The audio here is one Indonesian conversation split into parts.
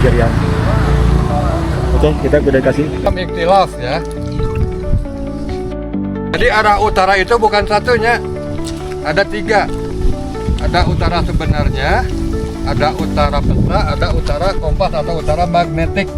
Jerian. Oke, kita udah kasih. Ikhtilaf ya. Jadi arah utara itu bukan satunya, ada 3. Ada utara sebenarnya, ada utara peta, ada utara kompas atau utara magnetik.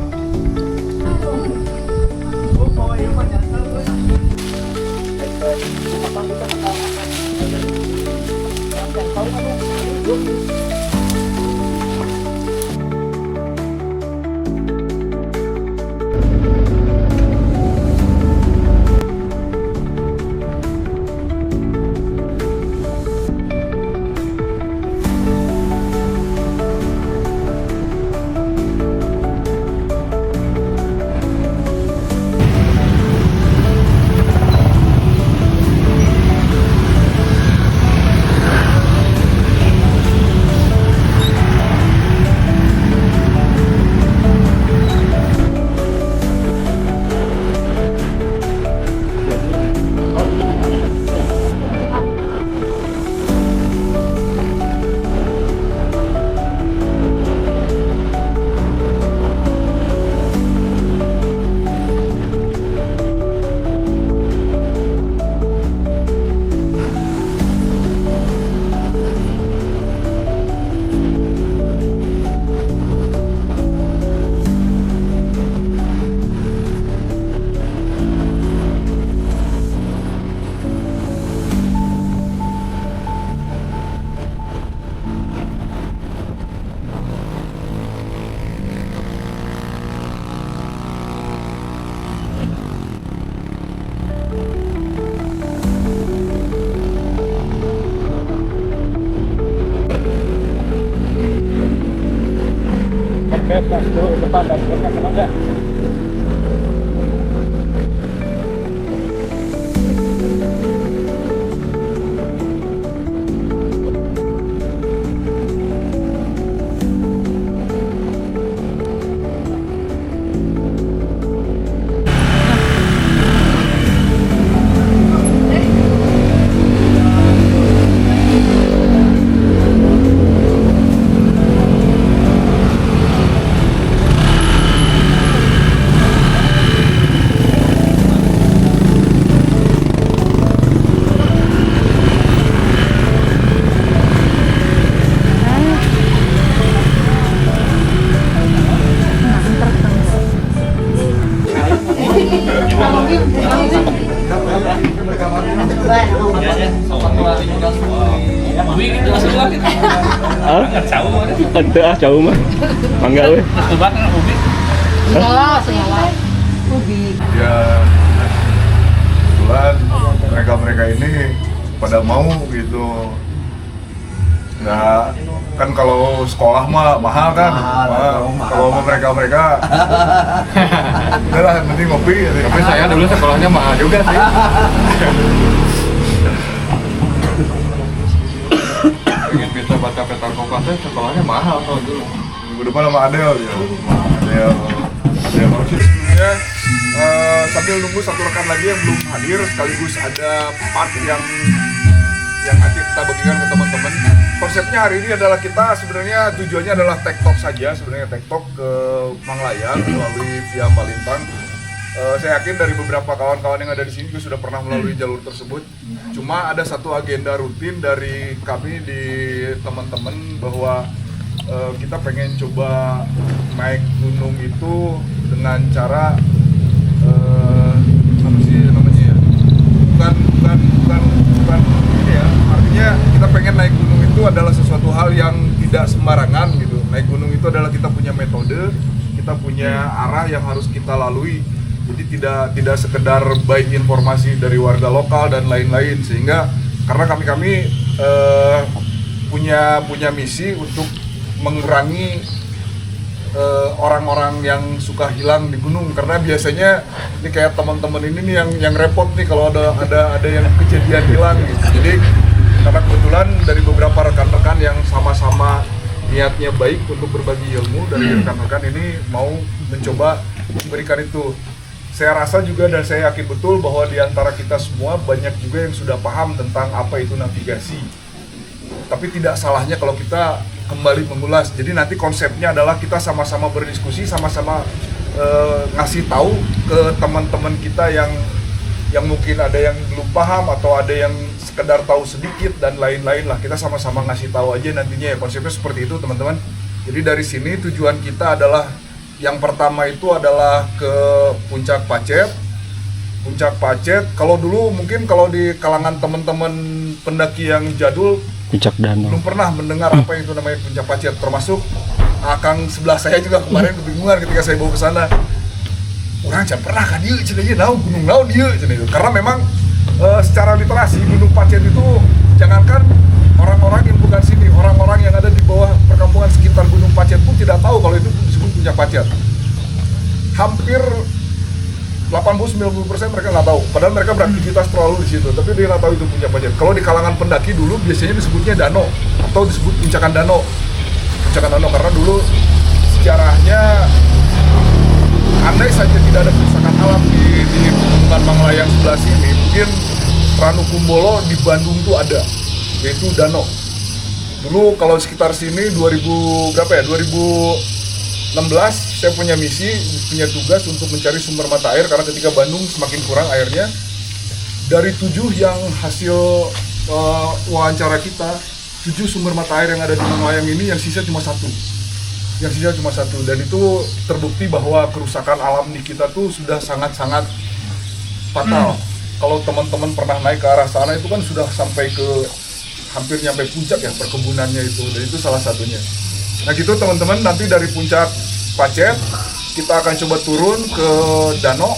Depan dan belakang. Ada jauh mah. Mangga we. Ya kebetulan mereka ini pada mau gitu. Nah, kan kalau sekolah mah mahal kan. Kalau mau mereka udah lah, yang penting ngopi. Tapi saya dulu sekolahnya mahal juga sih. Ingin bisa baca peta kompasnya sekolahnya mahal kalau dulu. Minggu depan sama Adel ya. Adel maksudnya sambil nunggu satu rekan lagi yang belum hadir, sekaligus ada part yang nanti kita bagikan ke teman-teman. Konsepnya hari ini adalah kita sebenarnya tujuannya adalah TikTok saja, sebenarnya TikTok ke Manglayang melalui via Palintang. Saya yakin dari beberapa kawan-kawan yang ada di sini juga sudah pernah melalui jalur tersebut. Cuma ada satu agenda rutin dari kami di teman-teman bahwa kita pengen coba naik gunung itu dengan cara apa sih namanya ya? Bukan ini ya. Artinya kita pengen naik gunung itu adalah sesuatu hal yang tidak sembarangan gitu. Naik gunung itu adalah kita punya metode, kita punya arah yang harus kita lalui. Jadi tidak sekedar baik informasi dari warga lokal dan lain-lain, sehingga karena kami punya misi untuk mengurangi orang-orang yang suka hilang di gunung, karena biasanya ini kayak teman-teman ini nih yang repot nih kalau ada yang kejadian hilang gitu. Jadi karena kebetulan dari beberapa rekan-rekan yang sama-sama niatnya baik untuk berbagi ilmu, dari rekan-rekan ini mau mencoba memberikan itu. Saya rasa juga dan saya yakin betul bahwa di antara kita semua banyak juga yang sudah paham tentang apa itu navigasi. Tapi tidak salahnya kalau kita kembali mengulas. Jadi nanti konsepnya adalah kita sama-sama berdiskusi, sama-sama ngasih tahu ke teman-teman kita yang mungkin ada yang belum paham atau ada yang sekedar tahu sedikit dan lain-lain lah. Kita sama-sama ngasih tahu aja nantinya ya, konsepnya seperti itu teman-teman. Jadi dari sini tujuan kita adalah yang pertama itu adalah ke Puncak Pacet. Puncak Pacet, kalau dulu mungkin kalau di kalangan teman-teman pendaki yang jadul Puncak Danau. belum pernah mendengar apa itu namanya Puncak Pacet, termasuk akang sebelah saya juga kemarin kebingungan ketika saya bawa ke sana. Orang jangan pernah kan dia cenah gunung naon dia cenah itu. Karena memang secara literasi Gunung Pacet itu jangankan orang-orang yang bukan sini, orang-orang yang ada di bawah perkampungan sekitar Gunung Pacet pun tidak tahu kalau itu disebut Puncak Pacet. Hampir 80-90% mereka nggak tahu, padahal mereka beraktivitas terlalu di situ, tapi dia nggak tahu itu Puncak Pacet. Kalau di kalangan pendaki dulu biasanya disebutnya danau atau disebut puncakan danau karena dulu sejarahnya andai saja tidak ada kerusakan alam di pegunungan Manglayang sebelah sini, mungkin Ranu Kumbolo di Bandung tuh ada, yaitu danau. Dulu kalau sekitar sini 2016 saya punya misi, punya tugas untuk mencari sumber mata air karena ketika Bandung semakin kurang airnya. Dari 7 yang hasil wawancara kita, 7 sumber mata air yang ada di Manglayang ini yang sisa cuma satu. Dan itu terbukti bahwa kerusakan alam di kita tuh sudah sangat-sangat fatal. Kalau teman-teman pernah naik ke arah sana itu kan sudah sampai ke hampir nyampe puncak ya perkebunannya itu, dan itu salah satunya. Nah gitu teman-teman, nanti dari Puncak Pacet kita akan coba turun ke danau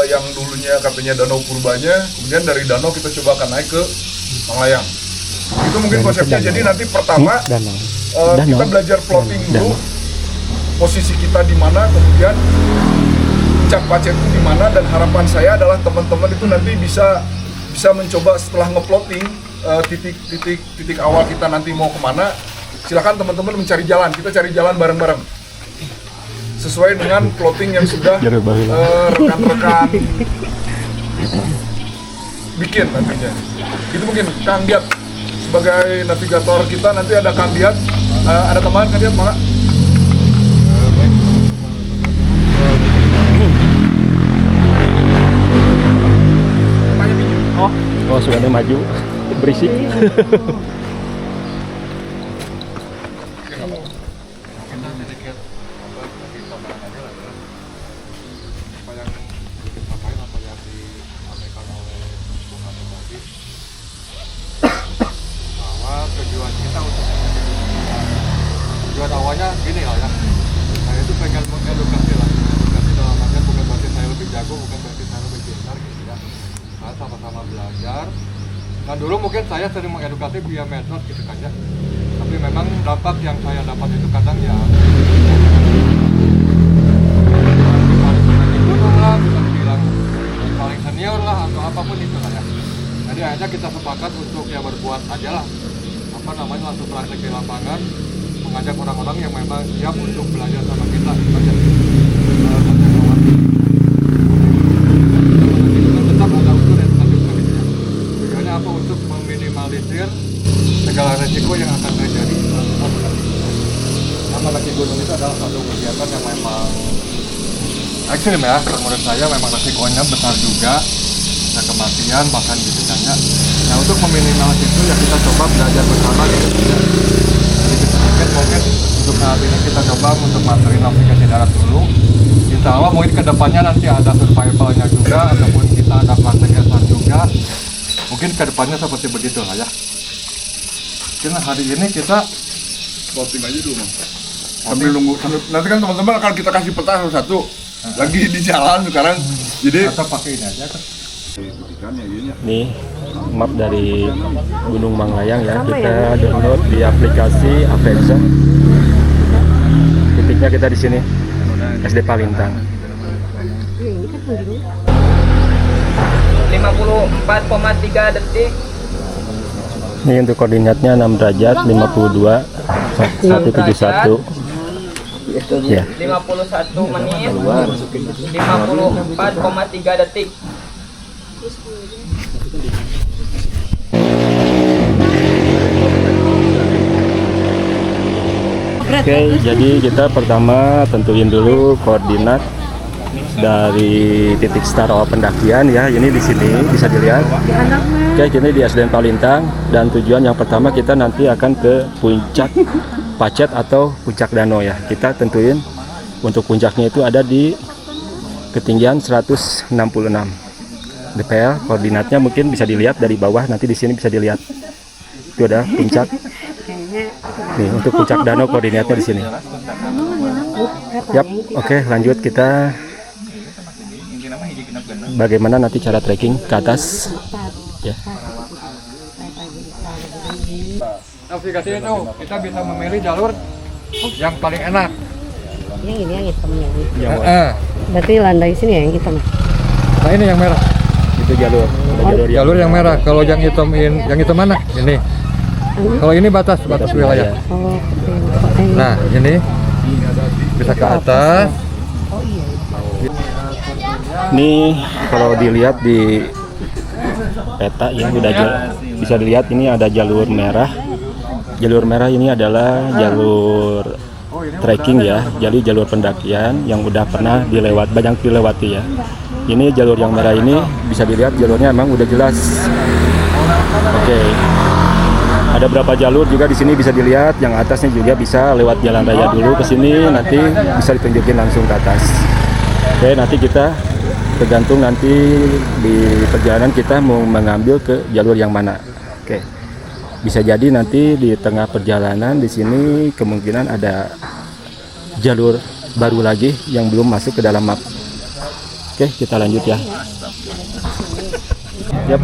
yang dulunya katanya danau purbanya, kemudian dari danau kita coba akan naik ke Manglayang. Itu mungkin konsepnya. Jadi nanti pertama kita belajar plotting dulu posisi kita di mana, kemudian Puncak Pacet itu di mana, dan harapan saya adalah teman-teman itu nanti bisa mencoba setelah ngeplotting titik awal kita nanti mau kemana. Silakan teman-teman mencari jalan, kita cari jalan bareng-bareng sesuai dengan plotting yang sudah rekan-rekan bikin nantinya. Itu mungkin Kang Diat sebagai navigator kita, nanti ada Kang Diat, ada teman Kang Diat mana? Oh sudah ada maju berisik. Tujuan awalnya gini lah ya, saya itu pengen mengedukasi lah, edukasi dalam artian bukan berarti saya lebih jago, bukan berarti saya lebih pintar gitu ya. Saya sama-sama belajar. Nah dulu mungkin saya sering mengedukasi via medsos gitu kan ya, tapi memang dampak yang saya dapat itu kadang ya gunung lah, bisa dibilang paling senior lah atau apapun itu lah ya. Jadi akhirnya kita sepakat untuk ya berbuat aja lah, apa namanya, langsung praktek di lapangan, mengajak orang-orang yang memang siap untuk belajar sama kita banyak tetap ada unsur edukatif selanjutnya. Tujuannya apa? Untuk meminimalisir segala resiko yang akan terjadi setelah mendaki gunung. Itu adalah satu kegiatan yang memang ekstrim ya, menurut saya memang resikonya besar juga, ada kematian bahkan gitu kan ya. Nah untuk meminimalisir itu ya kita coba belajar bersama gitu ya. Mungkin untuk saat ini kita coba untuk materi navigasi darat dulu. Insya Allah mungkin kedepannya nanti ada survivalnya juga, ataupun kita ada prakteknya juga. Mungkin kedepannya seperti begitu lah ya. Mungkin hari ini kita Plotting aja dulu, Mas. Sambil nunggu, nanti kan teman-teman akan kita kasih peta satu-satu. Lagi di jalan sekarang, jadi atau pakai ini aja kan. Nih map dari Gunung Manglayang ya, kita download di aplikasi Avenza. Titiknya kita di sini, SD Palintang. 54,3 detik. Ini untuk koordinatnya 6 derajat 52 171. Ya. 51 menit 54,3 detik. Oke, jadi kita pertama tentuin dulu koordinat dari titik start awal pendakian ya. Ini di sini bisa dilihat. Oke, ini di SDN Palintang dan tujuan yang pertama kita nanti akan ke puncak Pacet atau puncak Danau ya. Kita tentuin untuk puncaknya itu ada di ketinggian 166 DPL. Koordinatnya mungkin bisa dilihat dari bawah, nanti di sini bisa dilihat. Itu ada puncak. Nih, untuk puncak Danau koordinatnya di sini. Yap, oke, lanjut kita. Bagaimana nanti cara trekking ke atas? Ya. Navigasi itu kita bisa memilih jalur yang paling enak. Yang ini yang hitamnya. Berarti landai sini ya yang hitam. Nah ini yang merah. Itu jalur. Jalur yang merah. Kalau yang hitam mana? Ini. Kalau ini batas wilayah. Oh, Nah ini bisa ke atas. Ini kalau dilihat di peta ya bisa dilihat ini ada jalur merah. Jalur merah ini adalah jalur trekking ya, jadi jalur pendakian yang udah pernah banyak dilewati ya. Ini jalur yang merah ini bisa dilihat jalurnya emang udah jelas. Oke. Ada berapa jalur juga di sini bisa dilihat. Yang atasnya juga bisa lewat jalan raya dulu ke sini, nanti bisa ditunjukin langsung ke atas. Oke, nanti kita tergantung nanti di perjalanan kita mau mengambil ke jalur yang mana. Oke. Bisa jadi nanti di tengah perjalanan di sini kemungkinan ada jalur baru lagi yang belum masuk ke dalam map. Oke, kita lanjut ya. Yap,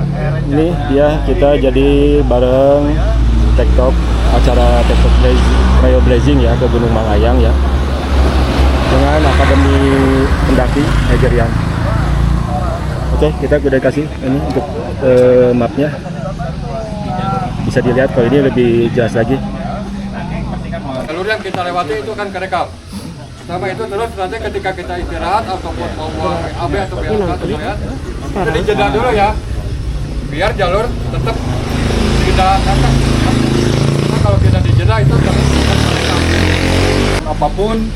ini ya kita jadi bareng TikTok acara TikTok Trail Blazing ya ke Gunung Mangayang ya. Dengan Akademi Pendaki Nigerian. Oke, kita udah kasih ini untuk mapnya. Bisa dilihat kalau ini lebih jelas lagi. Jalur yang kita lewati itu kan kerekal. Sama itu terus nanti ketika kita istirahat ataupun mau buang AB atau BLK ya, kita dijeda dulu ya. Biar jalur tetap tidak ngangkat. Nah, kalau tidak dijeda itu tetap Apapun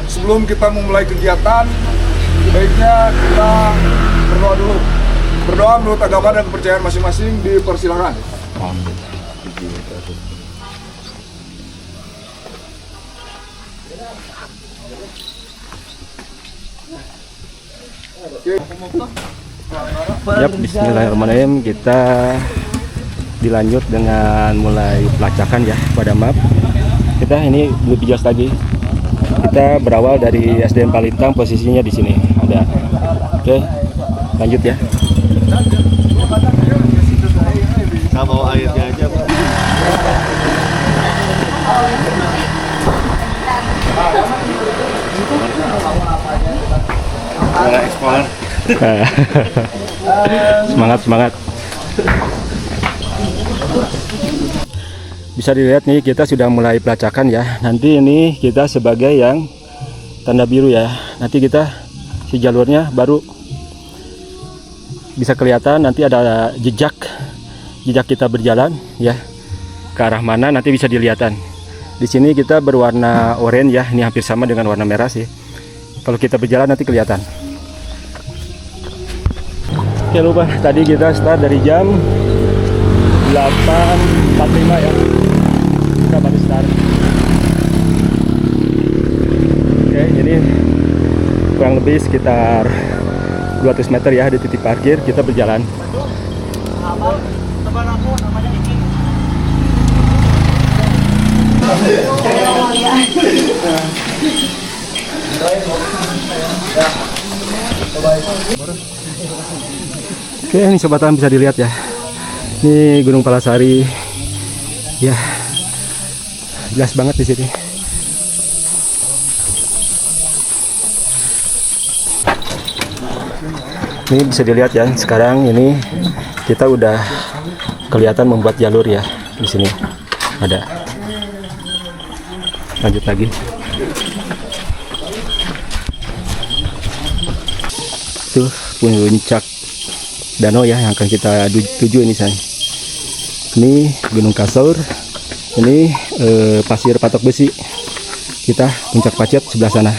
sebelum kita memulai kegiatan, baiknya kita berdoa dulu. Berdoa menurut agama dan kepercayaan masing-masing dipersilakan. Yap, bismillahirrahmanirrahim. Kita dilanjut dengan mulai pelacakan ya pada map. Kita ini lebih jelas lagi. Kita berawal dari SDN Palintang, posisinya di sini ada. Oke, lanjut ya. Kita bawa airnya aja. Explorer. Semangat. Bisa dilihat nih kita sudah mulai pelacakan ya. Nanti ini kita sebagai yang tanda biru ya. Nanti kita si jalurnya baru bisa kelihatan, nanti ada jejak kita berjalan ya. Ke arah mana nanti bisa dilihatkan. Di sini kita berwarna oranye ya. Ini hampir sama dengan warna merah sih. Kalau kita berjalan nanti kelihatan. Oke, lupa tadi kita start dari jam 8.45 ya. Kita baru start. Oke, ini kurang lebih sekitar 200 meter ya di titik parkir kita berjalan. Oke, ini sobatan bisa dilihat ya. Ini Gunung Palasari. Ya. Jelas banget di sini. Ini bisa dilihat ya. Sekarang ini kita udah kelihatan membuat jalur ya di sini. Ada. Lanjut lagi. Tuh puncak danau ya yang akan kita tuju ini saya. Ini Gunung Kasur, ini pasir patok besi. kita Puncak Pacet sebelah sana.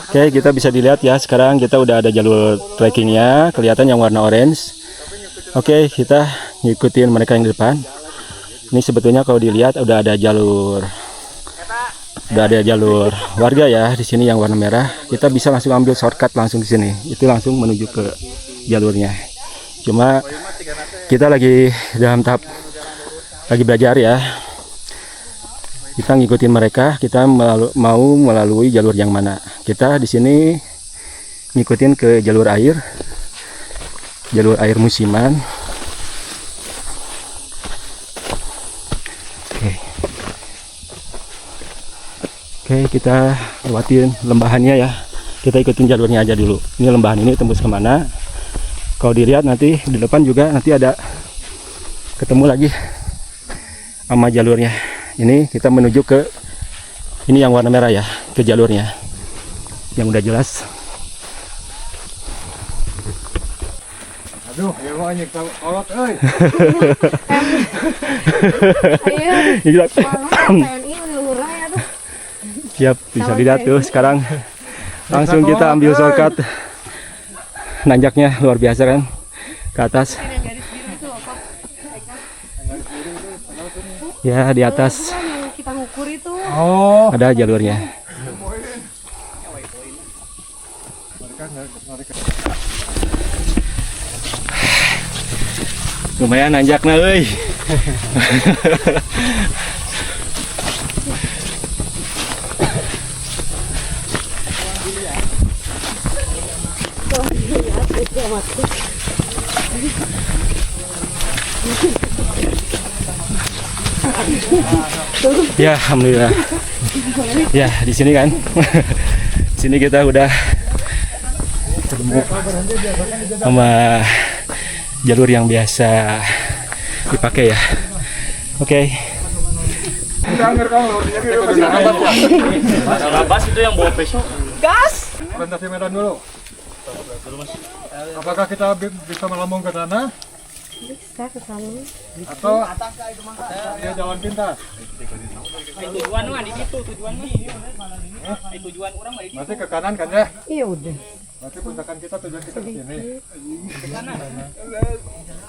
Oke, kita bisa dilihat ya, sekarang kita udah ada jalur trekkingnya, kelihatan yang warna orange. Oke, kita ngikutin mereka yang di depan. Ini sebetulnya kalau dilihat udah ada jalur warga ya di sini yang warna merah. Kita bisa langsung ambil shortcut langsung di sini. Itu langsung menuju ke jalurnya. Cuma kita lagi dalam tahap lagi belajar ya. Kita ngikutin mereka, kita mau melalui jalur yang mana. Kita di sini ngikutin ke jalur air musiman. Oke, kita lewatin lembahannya ya. Kita ikutin jalurnya aja dulu. Ini lembahan ini tembus kemana? Kalau dilihat nanti di depan juga nanti ada ketemu lagi sama jalurnya. Ini kita menuju ke ini yang warna merah ya, ke jalurnya yang udah jelas. Aduh, ya mau nyek kolot euy. Siap, bisa dilihat tuh sekarang langsung kita ambil shortcut. Nanjaknya luar biasa kan ke atas. Ya, di atas Kita ngukur itu. Oh, ada jalurnya. Lumayan nanjaknya euy. Ya, alhamdulillah. Ya, di sini kan. Di sini kita udah ketemu sama jalur yang biasa dipakai ya. Oke. Bas itu yang bawa peso. Gas. orientasi medan dulu. Apakah kita bisa melambung ke sana? Bisa ke sana. Atau ya jalan pintas? Tujuan mah di situ, tujuan orang mah di situ. Berarti ke kanan kan ya? Iya udah. Berarti puncakan kita tujuan kita ke sini. Ke kanan.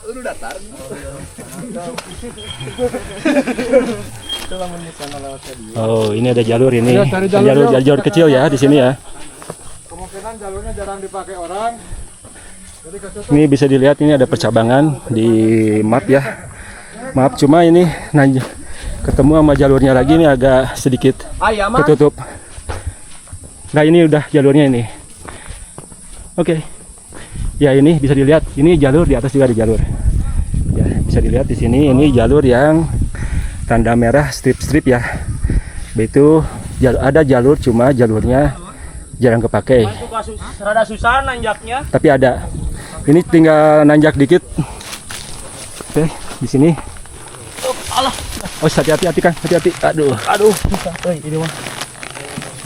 Udah datar. Oh, ini ada jalur ini. Ayo, cari jalur, Jalur kecil ya di sini ya. Kemungkinan jalurnya jarang dipakai orang. Jadi Ini bisa dilihat ini ada percabangan di map ya. Maaf cuma ini ketemu sama jalurnya lagi ini agak sedikit ketutup. Nah, ini udah jalurnya ini. Oke. Ya, ini bisa dilihat. Ini jalur, di atas juga ada jalur. Ya, bisa dilihat di sini ini jalur yang tanda merah strip-strip ya. Itu ada jalur cuma jalurnya jarang kepakai. Rada susah nanjaknya. Tapi ada. Ini tinggal nanjak dikit. Oke, di sini. Oh, hati-hati kan, hati-hati. Aduh, susah ini mah.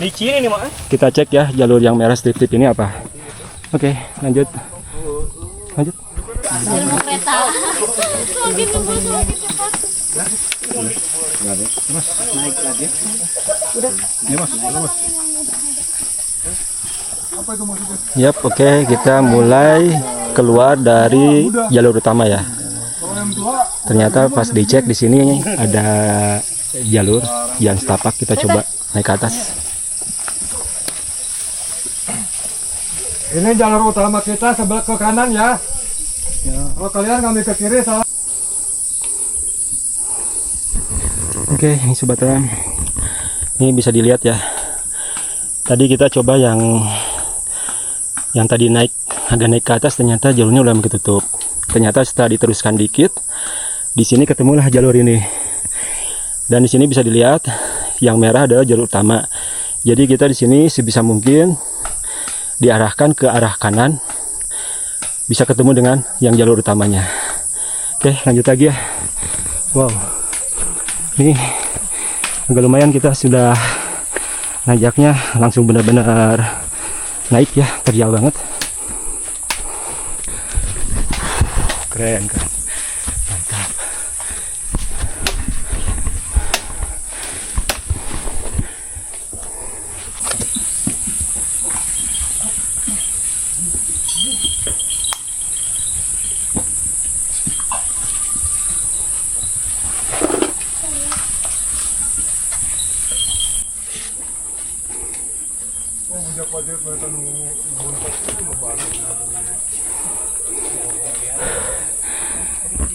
Licin ini mah. Kita cek ya jalur yang merah strip-strip ini apa. Oke, lanjut. Lanjut. Jalur kereta. Semakin tunggu semakin cepat. Naik lagi. Yap, oke, kita mulai keluar dari jalur utama ya. Ternyata pas dicek di sini ada jalur yang setapak, kita coba naik ke atas. ini jalur utama kita sebelah ke kanan ya. Kalau kalian ngambil ke kiri salah. Oke, ini sobat teman. Ini bisa dilihat ya. Tadi kita coba yang tadi agak naik ke atas, ternyata jalurnya udah ketutup. Ternyata setelah diteruskan dikit, di sini ketemulah jalur ini. Dan di sini bisa dilihat yang merah adalah jalur utama. Jadi kita di sini sebisa mungkin diarahkan ke arah kanan, bisa ketemu dengan yang jalur utamanya. Oke, lanjut lagi ya. Wow, ini agak lumayan, kita sudah nanjaknya langsung benar-benar naik ya, terjal banget. Keren kan, mantap.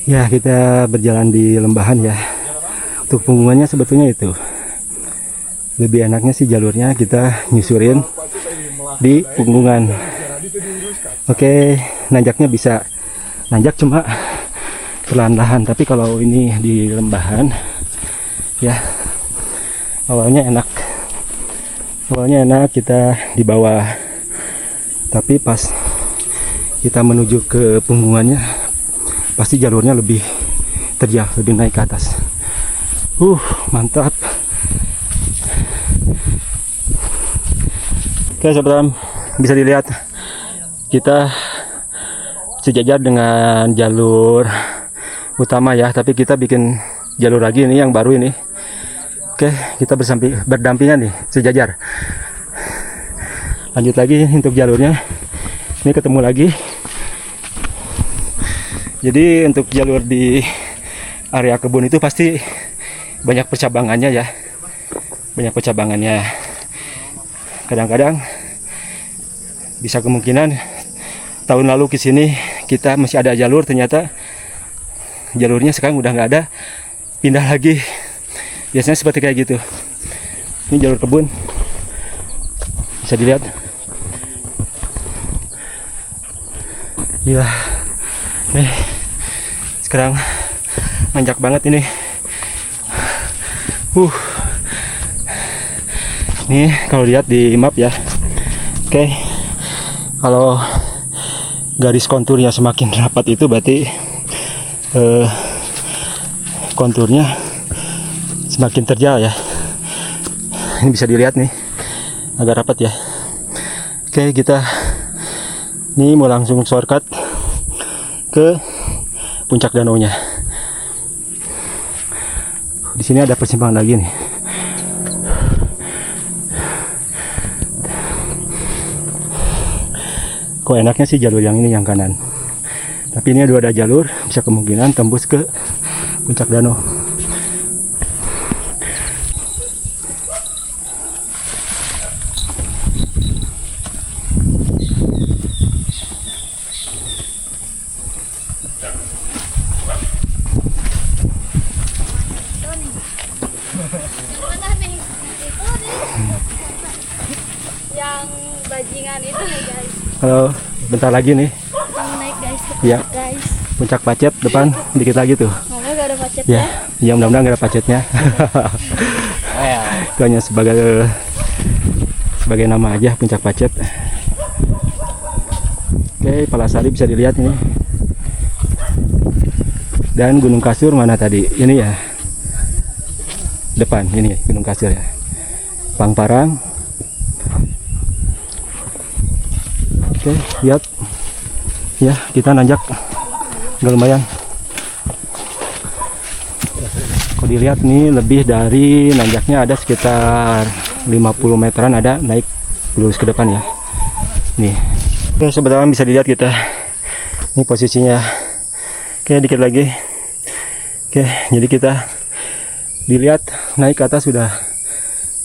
Ya, kita berjalan di lembahan ya. Untuk punggungannya sebetulnya itu lebih enaknya sih jalurnya kita nyusurin di punggungan. Oke, nanjaknya bisa nanjak cuma perlahan-lahan, tapi kalau ini di lembahan ya awalnya enak kita di bawah, tapi pas kita menuju ke punggungannya pasti jalurnya lebih terjal, lebih naik ke atas. Mantap. Oke sobat, bisa dilihat kita sejajar dengan jalur utama ya, tapi kita bikin jalur lagi ini yang baru ini. Oke, kita berdampingan nih, sejajar. Lanjut lagi untuk jalurnya. Ini ketemu lagi. Jadi untuk jalur di area kebun itu pasti banyak percabangannya ya. Banyak percabangannya. Kadang-kadang bisa kemungkinan tahun lalu ke sini kita masih ada jalur, ternyata jalurnya sekarang udah nggak ada, pindah lagi. Biasanya seperti kayak gitu. Ini jalur kebun, bisa dilihat. Gila, nih sekarang nanjak banget ini. Nih kalau lihat di map ya. Oke, kalau garis konturnya semakin rapat itu berarti konturnya semakin terjal ya. Ini bisa dilihat nih, agak rapat ya. Oke, kita ini mau langsung shortcut ke puncak danaunya. Di sini ada persimpangan lagi nih. Kok enaknya sih jalur yang ini, yang kanan. Tapi ini ada jalur, bisa kemungkinan tembus ke puncak danau. Mana nih? Itu nih. Yang bajingan itu nih guys. Halo, bentar lagi nih. Yang naik guys. Ya. Guys. Puncak Pacet depan, dikit lagi tuh. Semoga gak ada macetnya. Ya mudah-mudahan gak ada pacetnya. Itu hanya sebagai nama aja, Puncak Pacet. Oke, Palasari bisa dilihat nih. Dan Gunung Kasur mana tadi? Ini ya. Depan ini Gunung Kasur ya. Pangparang. Oke, lihat. Ya, kita nanjak. Udah lumayan. Kalau dilihat nih lebih dari nanjaknya ada sekitar 50 meteran, ada naik lurus ke depan ya. Nih. Oke, sebentar bisa dilihat kita. Ini posisinya. Oke, dikit lagi. Oke, jadi kita dilihat naik ke atas sudah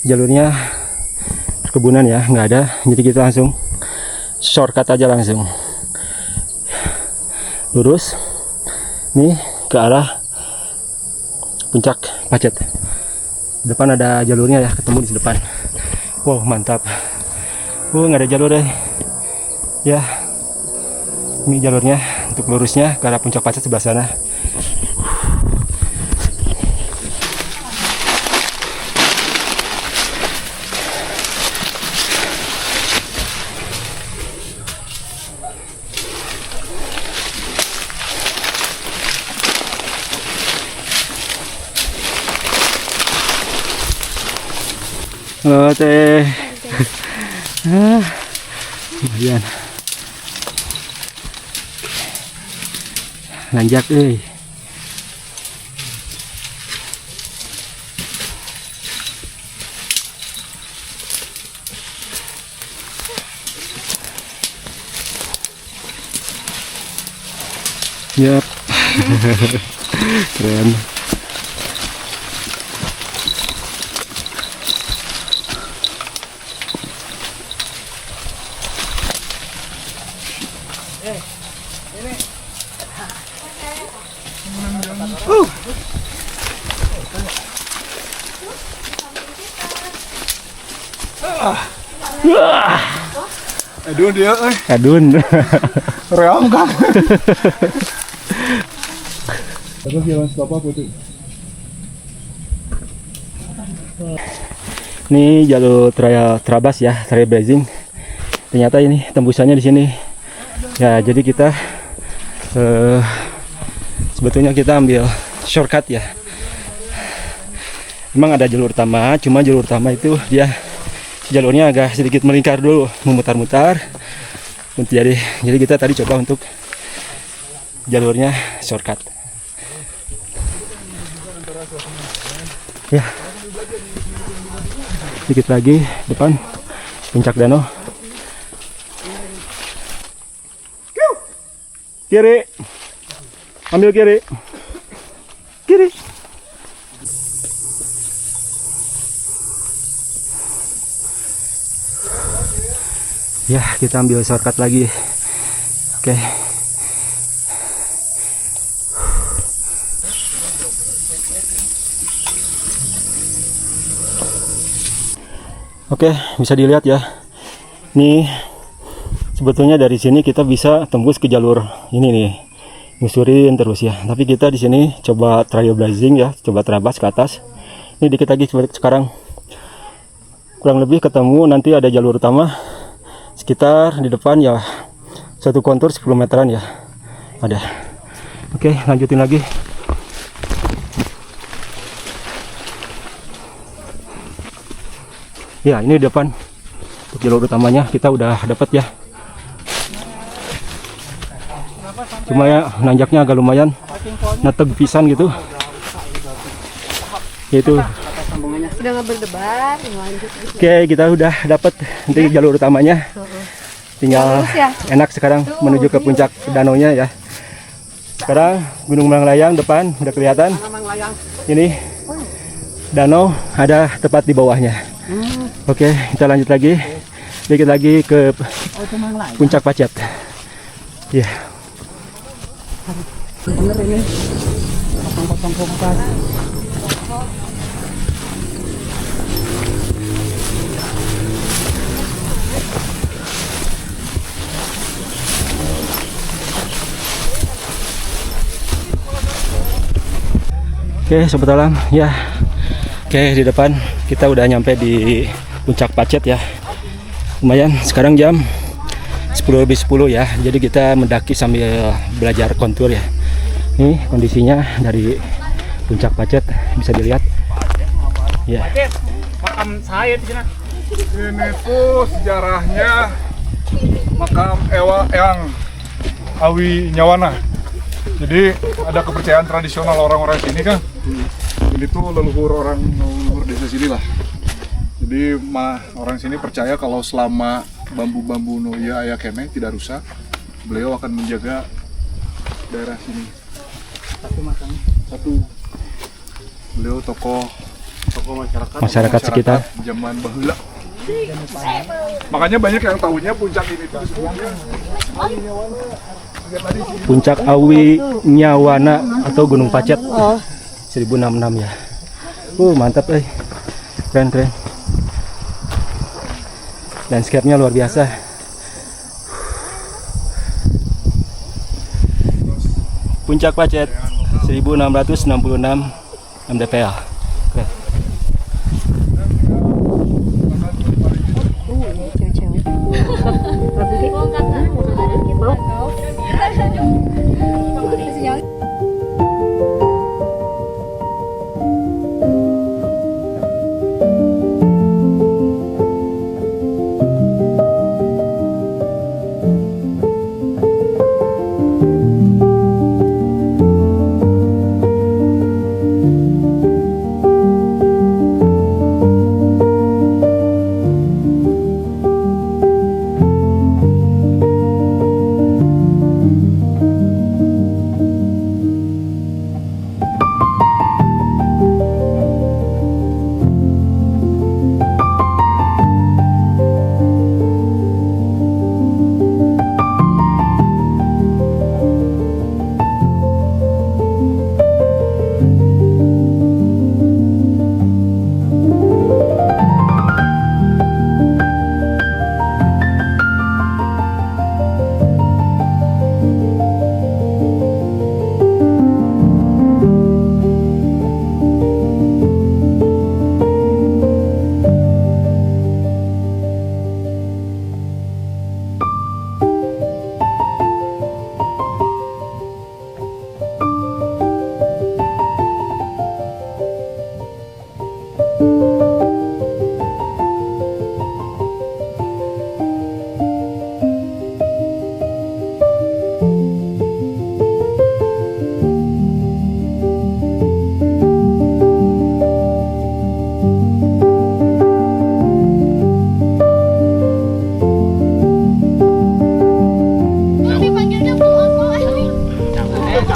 jalurnya perkebunan ya, nggak ada. Jadi kita langsung shortcut aja langsung. Lurus nih ke arah Puncak Pacet. Depan ada jalurnya ya, ketemu di depan. Wow, mantap. Nggak ada jalur deh ya. Ini jalurnya untuk lurusnya ke arah Puncak Pacet sebelah sana. Oh teh. Lumayan. Nanjak euy. Yap. Keren. Aduh dia, Kadun. reang kan. Terus jalan apa putih? Ini jalur Trabas ya, trail blazing. Ternyata ini tembusannya di sini. Ya, jadi kita sebetulnya kita ambil shortcut ya. Memang ada jalur utama, cuma jalur utama itu dia jalurnya agak sedikit melingkar dulu, memutar-mutar. Jadi kita tadi coba untuk jalurnya shortcut. Ya. Sedikit lagi depan puncak danau. Kiri. Ambil kiri. Kiri. Ya, kita ambil shortcut lagi. Oke. Oke, bisa dilihat ya. Ini sebetulnya dari sini kita bisa tembus ke jalur ini nih. Nyusurin terus ya. Tapi kita di sini coba trail blazing ya, coba terabas ke atas. Ini dikit lagi sekarang. Kurang lebih ketemu nanti ada jalur utama sekitar di depan ya. Satu kontur 10 meteran ya. Ada. Oke, lanjutin lagi. Ya, ini di depan untuk jalur utamanya kita udah dapat ya. Cuma ya nanjaknya agak lumayan, neteg pisan gitu. Itu. Udah nggak berdebar, lanjut. Oke, kita udah dapat nanti jalur utamanya. Tinggal enak sekarang menuju ke puncak danaunya ya. Sekarang Gunung Manglayang depan udah kelihatan. Ini danau ada tepat di bawahnya. Oke, kita lanjut lagi. Dikit lagi ke puncak Pacet. Ya. Bener ini. 004. Oke, sobat alam, ya. Oke, di depan kita udah nyampe di puncak Pacet ya. Lumayan, sekarang jam 10:10 ya. Jadi kita mendaki sambil belajar kontur ya. Ini kondisinya dari puncak Pacet bisa dilihat. Ya. Makam saya di sana. Ini tuh sejarahnya makam Eyang Awi Nyawana. Jadi ada kepercayaan tradisional orang-orang sini kan. Ini tuh leluhur desa sini lah. Jadi orang sini percaya kalau selama bambu-bambu Noya Ayah Keme tidak rusak, beliau akan menjaga daerah sini. Satu. Beliau tokoh Masyarakat sekitar. zaman baheula. Makanya banyak yang tahunya puncak ini tuh sebelumnya Puncak Awi Nyawana atau Gunung Pacet. 1066 ya. Mantap keren. Landscape-nya luar biasa. Puncak Pacet 1666 mdpl. Keren.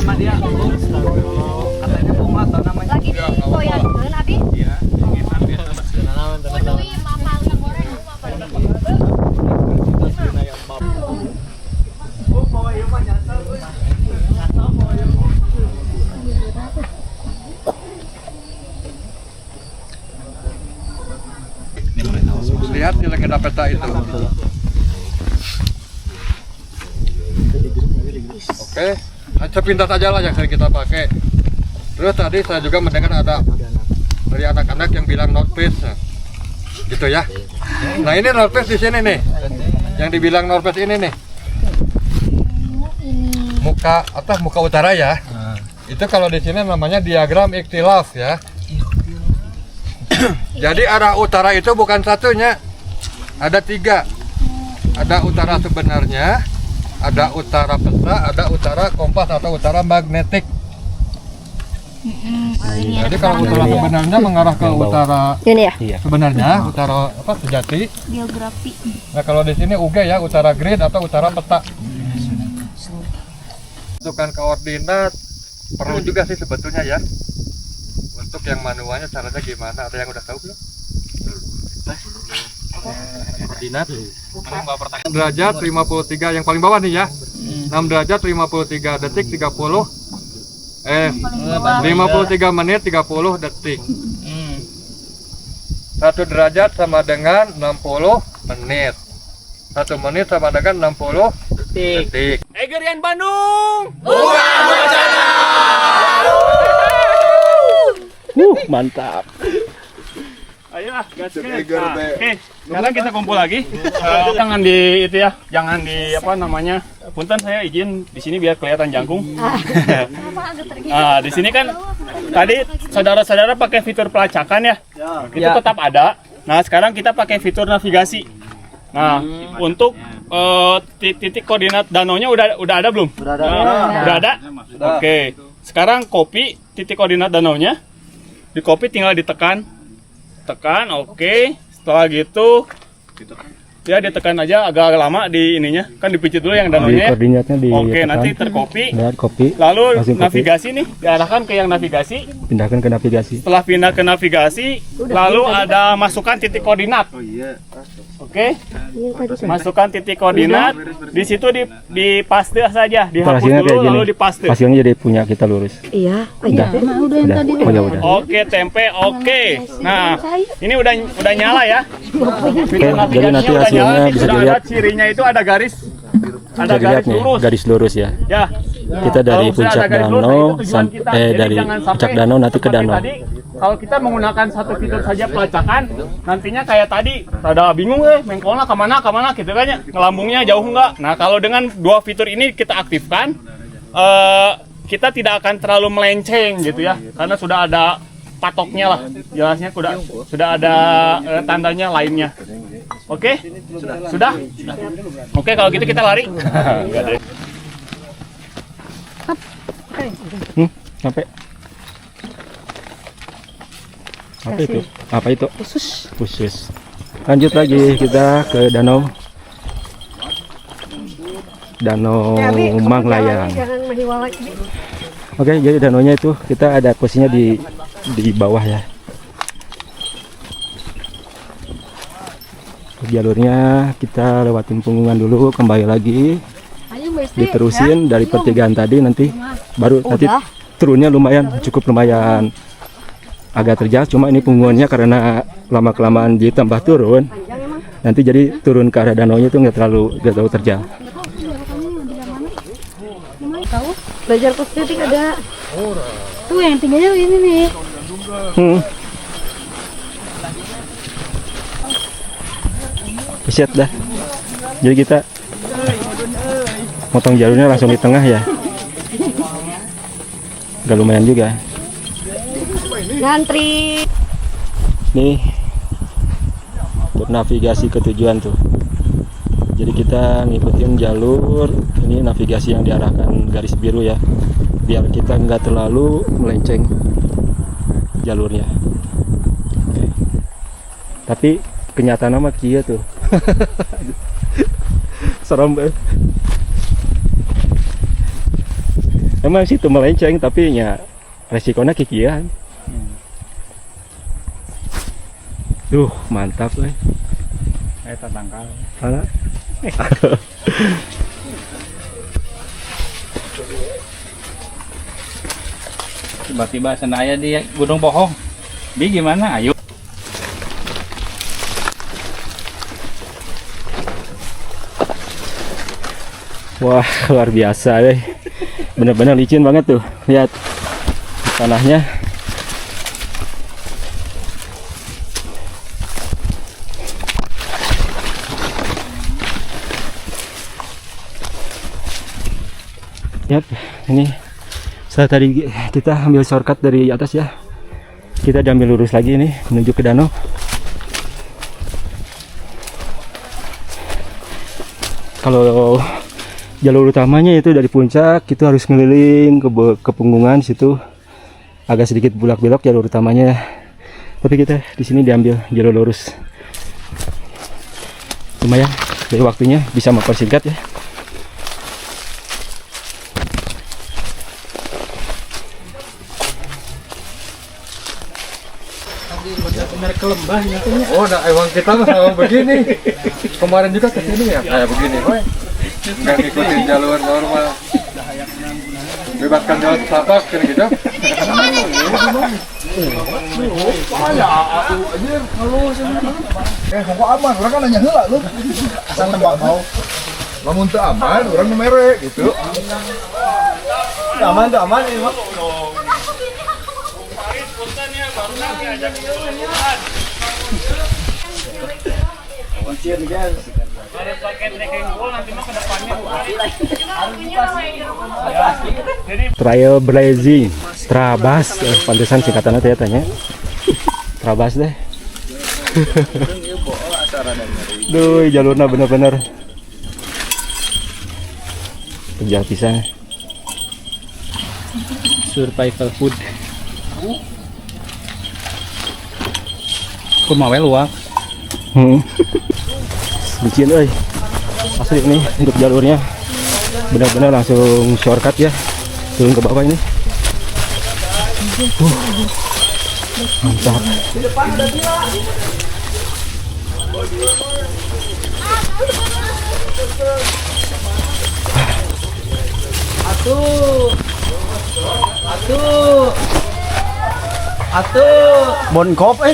nama dia katanya Bung atau namanya Lagi digoyangkeun abi. dia Waduh, mapal goreng mapal. Lihat di legenda peta itu. Oke, sepintas aja lah yang sering kita pakai. Terus tadi saya juga mendengar ada dari anak-anak yang bilang Northwest, gitu ya. Nah ini Northwest di sini nih, yang dibilang Northwest ini nih, muka atas muka utara ya. Itu kalau di sini namanya diagram ikhtilaf ya. Jadi arah utara itu bukan satunya, ada 3. Ada utara sebenarnya, ada utara peta, ada utara kompas atau utara magnetik. Jadi kalau utara sebenarnya mengarah ke utara Ini ya. Iya. sebenarnya, utara apa sejati. Geografi. Nah kalau di sini UG ya, utara grid atau utara peta. Tentukan koordinat perlu juga sih sebetulnya ya. Untuk yang manualnya caranya gimana? Ada yang udah tahu belum? koordinat Derajat 53 yang paling bawah nih ya. 6 derajat 53 detik 53 menit 30 detik. 1 derajat sama dengan 60 menit. 1 menit sama dengan 60 detik. Egerian Bandung. Mantap. Ayo lah, gaskan. Nah, oke, sekarang kita kumpul lagi. Jangan di itu ya, jangan di apa namanya. Punten saya izin di sini biar kelihatan jangkung. Nah, di sini kan tadi saudara-saudara pakai fitur pelacakan ya. Itu tetap ada. Nah, sekarang kita pakai fitur navigasi. Nah, untuk titik koordinat danaunya udah ada belum? Udah ada. Oke. Sekarang copy titik koordinat danaunya. Di copy tinggal ditekan. Tekan, oke. Setelah gitu ya ditekan aja agak lama di ininya. Kan dipicit dulu yang Di danaunya ya. koordinatnya di Oke, nanti tercopy. copy. Lalu Langsung copy. navigasi nih diarahkan ke yang navigasi. Pindahkan ke navigasi. Setelah pindah ke navigasi, lalu ada masukkan titik koordinat. Oke. Masukkan titik koordinat. Di situ di paste saja, dihapus Hasilnya dulu kayak gini. lalu dipaste. Hasilnya jadi punya kita lurus. Iya. Udah. Udah. Oh ya udah. Oke, tempe oke. Nah, ini udah nyala ya. Oke, jadi nanti hasilnya bisa Sudah dilihat. ada cirinya itu ada garis. Bisa Ada dilihat garis nih, lurus. garis lurus ya. Ya. Kita dari Kalau sudah puncak ada garis lurus, danau nah itu tujuan kita. Jadi dari jangan sampai puncak danau nanti ke seperti danau. tadi, kalau kita menggunakan satu fitur saja pelacakan, nantinya kayak tadi rada bingung mengkolnya kemana gitu kan ya, ngelambungnya jauh enggak. Nah kalau dengan 2 fitur ini kita aktifkan, kita tidak akan terlalu melenceng gitu ya, karena sudah ada patoknya lah, jelasnya sudah ada tandanya lainnya. Oke? Sudah? Oke, kalau gitu kita lari. Enggak deh. Sampai. Apa itu? Apa itu? Khusus. Lanjut lagi kita ke danau. Danau Manglayang. Oke, jadi danaunya itu kita ada posisinya di bawah ya. Jalurnya kita lewatin punggungan dulu, kembali lagi. Diterusin dari pertigaan tadi nanti baru nanti turunnya cukup lumayan agak terjal, cuma ini punggungannya karena lama kelamaan jadi tambah turun nanti jadi turun ke arah danaunya itu nggak terlalu terjal. Belajar kosmetik ada. Tuh yang tinggalnya ini nih. Siap dah. Jadi kita potong jalurnya langsung di tengah ya. Gak lumayan juga. Ngantri. Nih untuk navigasi ke tujuan tuh. Jadi kita ngikutin jalur ini navigasi yang diarahkan garis biru ya, biar kita nggak terlalu melenceng jalurnya. Oke. Tapi kenyataan mah kia tuh. Serem banget. Emang situ melenceng tapi nya resikonya kikian. Duh, mantap euy. Eta tangkal. Ala. Tiba-tiba sana aya di Gunung Bohong. Bi gimana? Ayo. Wah, luar biasa deh. Bener-bener licin banget tuh. Lihat tanahnya. Yap, ini setelah tadi kita ambil shortcut dari atas ya. Kita ambil lurus lagi nih menuju ke danau. Kalau jalur utamanya itu dari puncak, itu harus ngeliling ke punggungan situ. Agak sedikit bulak-belok jalur utamanya. Tapi kita di sini diambil jalur lurus. Lumayan, dari waktunya bisa mempersingkat ya. Oh, nah emang kita mah sama begini. Kemarin juga ke sini ya, kayak begini. Nggak ngikutin jalur normal. Bebaskan jalan setapak, kira gitu. Kok aman, orang kan nanya heula lu. Asal tembak mau. Lamun teu aman, orang nu mere gitu. Aman tuh aman ini mah. Trail Blazing, Trabas, pantesan singkatannya teh tanya. Trabas deh. Duh, jalurnya bener-bener kejar pisan. Survival food. Kumawe luang. Licin euy. Asli nih untuk jalurnya. Benar-benar langsung shortcut ya. Turun ke bawah ini. Mantap. Atuh.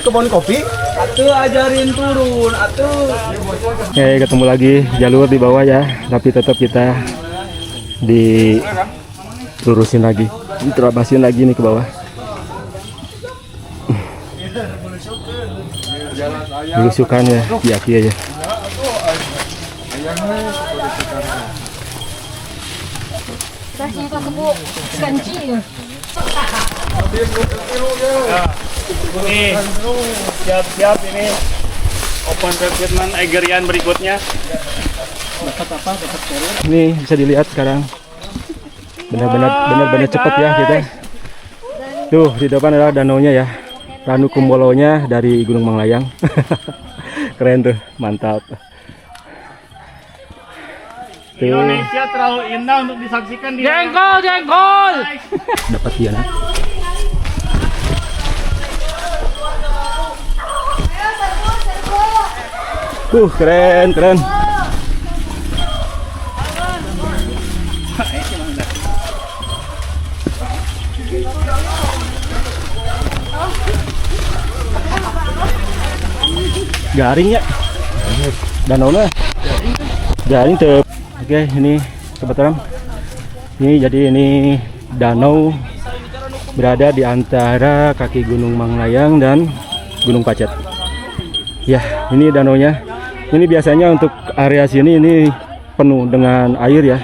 Kebon kopi. Atuh ajarin turun, atuh. Oke, ketemu lagi jalur di bawah ya, tapi tetap kita dilurusin lagi, diterabasin lagi nih ke bawah. Belusukan ya, kaki aja. Kasih itu kebu kanci. Nih, siap-siap ini open recruitment Aegerian berikutnya. Ini bisa dilihat sekarang. Benar-benar cepat ya kita. Tuh di depan adalah danaunya ya, Ranu Kumbolonya dari Gunung Manglayang. Keren tuh, mantap. Tuh. Indonesia terlalu indah untuk disaksikan di Jengkol. Dapat dia nah. Keren. Garing ya. Danaunya. Garing tuh. Oke, ini kebetulan. Jadi ini danau berada di antara kaki Gunung Manglayang dan Gunung Pacet. Ya, ini danaunya. Ini biasanya untuk area sini ini penuh dengan air ya.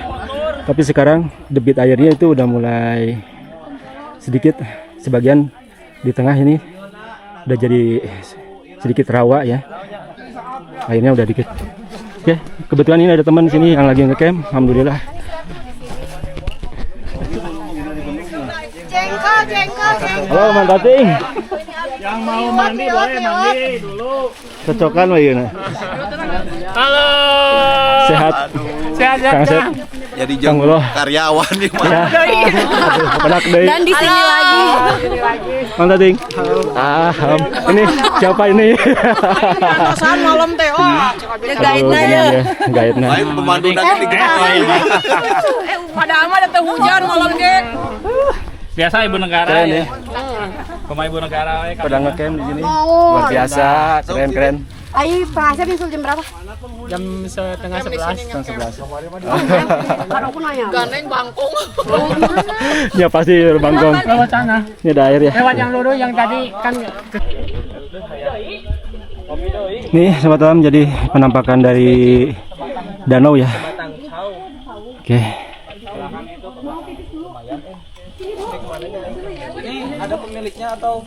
Tapi sekarang debit airnya itu udah mulai sedikit, sebagian di tengah ini udah jadi sedikit rawa ya. Airnya udah dikit. Oke, kebetulan ini ada teman sini yang lagi ngecamp. Alhamdulillah. Jengkol. Halo, Mantating. yang mau mandi boleh mandi dulu. Cocokan lagi nah. Halo. Sehat. Sehat Kang Sep. jadi Kang Ulo. karyawan nih mah. Ya. Penak deui. Dan di sini lagi. Mantap Ting. Ini siapa ini? Kosan malam teh. Gaitna ya. Gaitna. Lain pemandu nanti digedein. Padahal mah ada hujan malam ge. Biasa ibu negara Keren ya. ya. Pemain ibu negara we. Pada ngecamp di sini. Luar biasa, keren. Ayo, Pak Asep nyusul jam berapa? Jam setengah 11. Kan aku nanya. Gandeng bangkong. Ya pasti Bangkong. Lewat sana. Ini ada air ya. Lewat yang lurus yang tadi kan. Nih sobat alam, jadi penampakan dari danau ya. Oke. Ada pemiliknya atau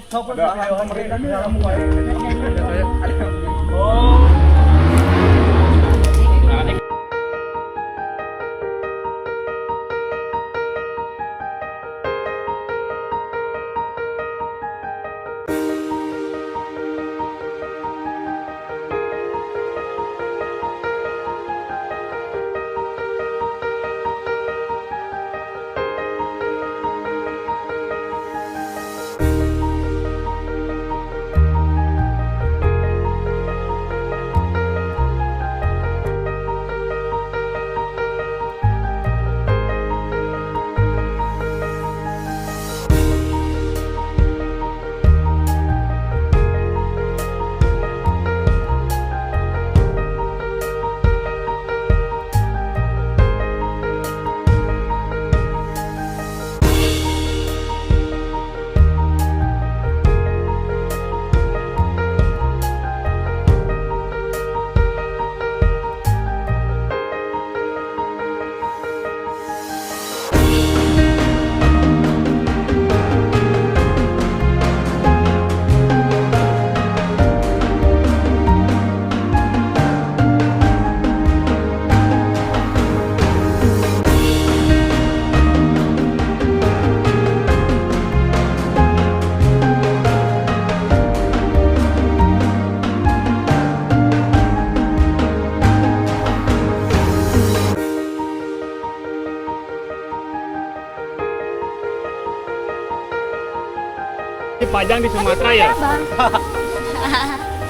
Pajang di Sumatera ya.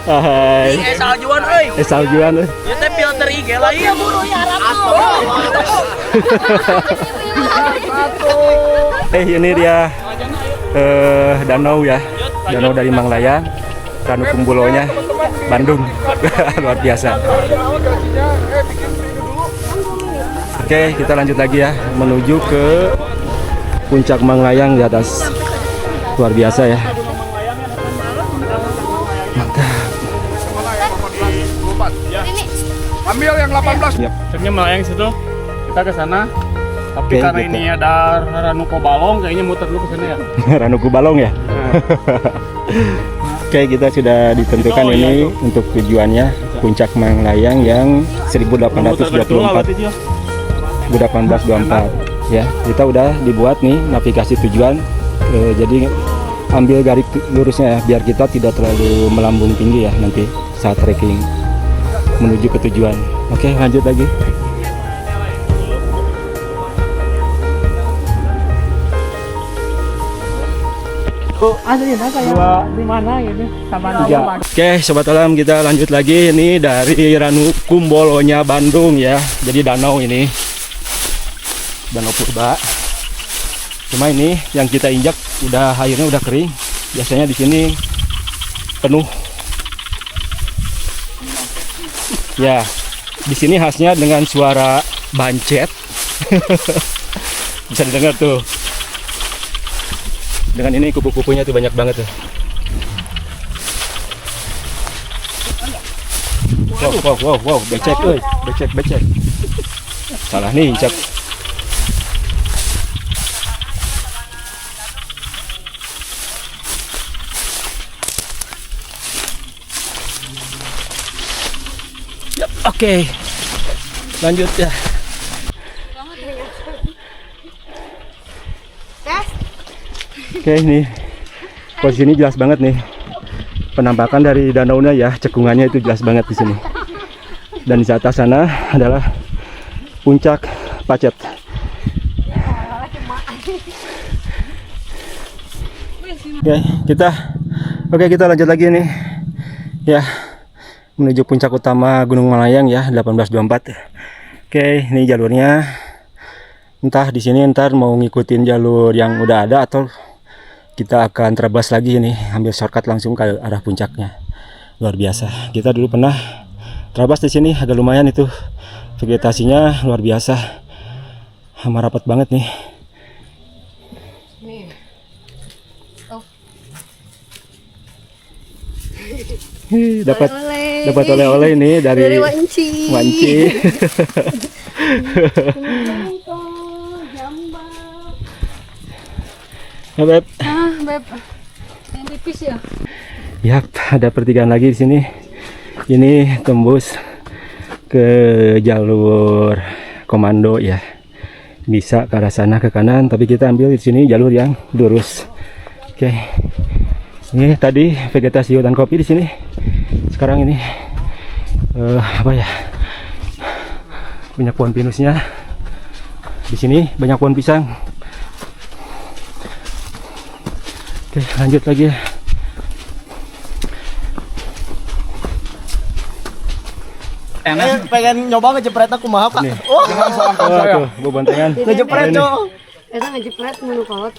Hai. Saljuan euy. Saljuan. Ieu teh filter IG lah ieu buru ya Ini dia danau ya. Danau dari Manglayang, Ranu Kumbulonya, Bandung. Luar biasa. Oke, kita lanjut lagi ya, menuju ke puncak Manglayang di atas. Luar biasa ya. Ambil yang 18. Sebenarnya melayang situ. Kita ke sana. Tapi Oke, karena gitu. ini ada Ranuko Balong, kayaknya muter dulu ke sana ya. Ranu Kubalong ya. Oke, kita sudah ditentukan Oh, iya, ini untuk tujuannya puncak Manglayang yang 1824. 1824 ya. Kita udah dibuat nih navigasi tujuan. Jadi ambil garis lurusnya ya, biar kita tidak terlalu melambung tinggi ya nanti saat trekking menuju ke tujuan. Oke, lanjut lagi. Dua di mana gitu sama Tiga. Oke, sobat alam, kita lanjut lagi. Ini dari Ranu Kumbolonya Bandung ya. Jadi danau ini, danau purba. Cuma ini yang kita injak udah airnya udah kering. Biasanya di sini penuh. Ya, di sini khasnya dengan suara bancet. Bisa didengar tuh. Dengan ini kupu-kupunya tuh banyak banget tuh. Wow, becek, becek. Salah nih, cek. Oke, lanjut ya. Oke, ini posisi ini jelas banget nih. Penampakan dari danaunya ya, cekungannya itu jelas banget di sini. Dan di atas sana adalah puncak pacet. Oke, kita lanjut lagi nih. Ya, menuju puncak utama Gunung Malayang ya, 1824. Oke, ini jalurnya. Entah di sini ntar mau ngikutin jalur yang udah ada atau kita akan terabas lagi ini, ambil shortcut langsung ke arah puncaknya. Luar biasa. Kita dulu pernah terabas di sini, agak lumayan itu. Vegetasinya luar biasa. Sama rapat banget nih. Dapat oleh-oleh ini dari Wanci. Ya, Beb. Beb. Yang tipis ya? Yap, ada pertigaan lagi di sini. Ini tembus ke jalur komando ya. Bisa ke arah sana ke kanan, tapi kita ambil di sini jalur yang lurus. Oke. Ini tadi vegetasi hutan kopi di sini. Sekarang ini apa ya? Banyak pohon pinusnya. Di sini banyak pohon pisang. Oke, lanjut lagi. Pengen nyoba ngejepret aku mah, Pak. Nih. Tuh, bobantengan. Ngejepret, Cok. Kita ngejepret menu kolot.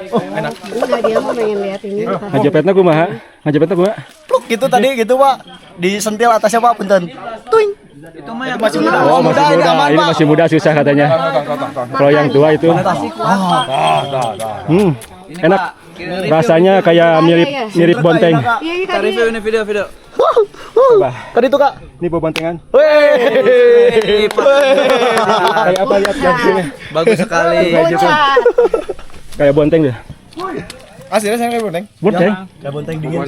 Oh, enak. Enggak, dia mau pengen lihat ini. Ngajepetna kumaha? Ngajepetna kumaha? Pluk gitu tadi gitu, Pak. Disentil atasnya, Pak, punten. Tuing. Itu mah yang masih muda. Oh, masih muda. Ini masih muda susah katanya. Kalau yang tua itu. Enak. Rasanya kayak mirip bonteng. Iya, tadi. Video. Tadi itu, Kak. Ini bobantengan. Wih. Kayak apa lihat dari sini? Bagus sekali. Kayak bonteng deh. Aslinya saya kayak bonteng. Bonteng. Kayak bonteng dingin.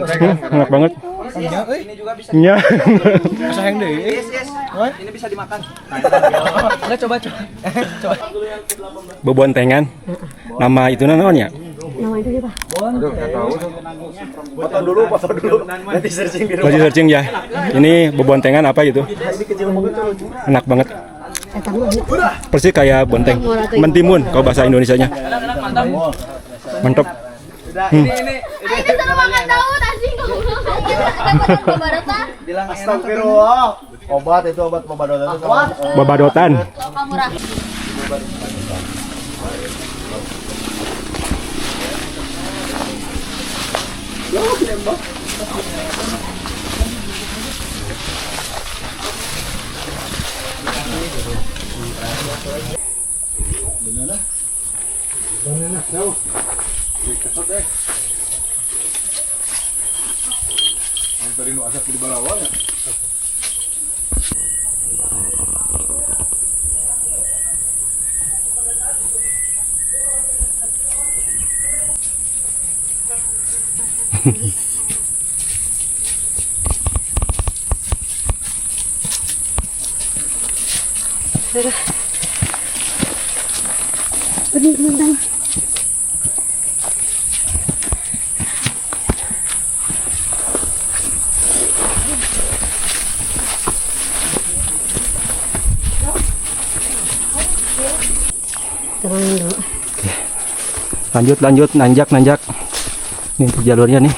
Enak banget. Ini juga bisa. Iya. Bisa yang deh. Yes. Ini bisa dimakan. Udah coba. Bebontengan. Nama itu namanya? Nama itu apa? Foto dulu. Nanti searching di Masih searching ya. Ini bebontengan apa gitu? Enak banget. Persis kayak bonteng. Mentimun kalau bahasa Indonesianya. Mantap. Astagfirullah. Obat babadotan itu. Babadotan. Lanjut, nanjak. Ini untuk jalurnya nih.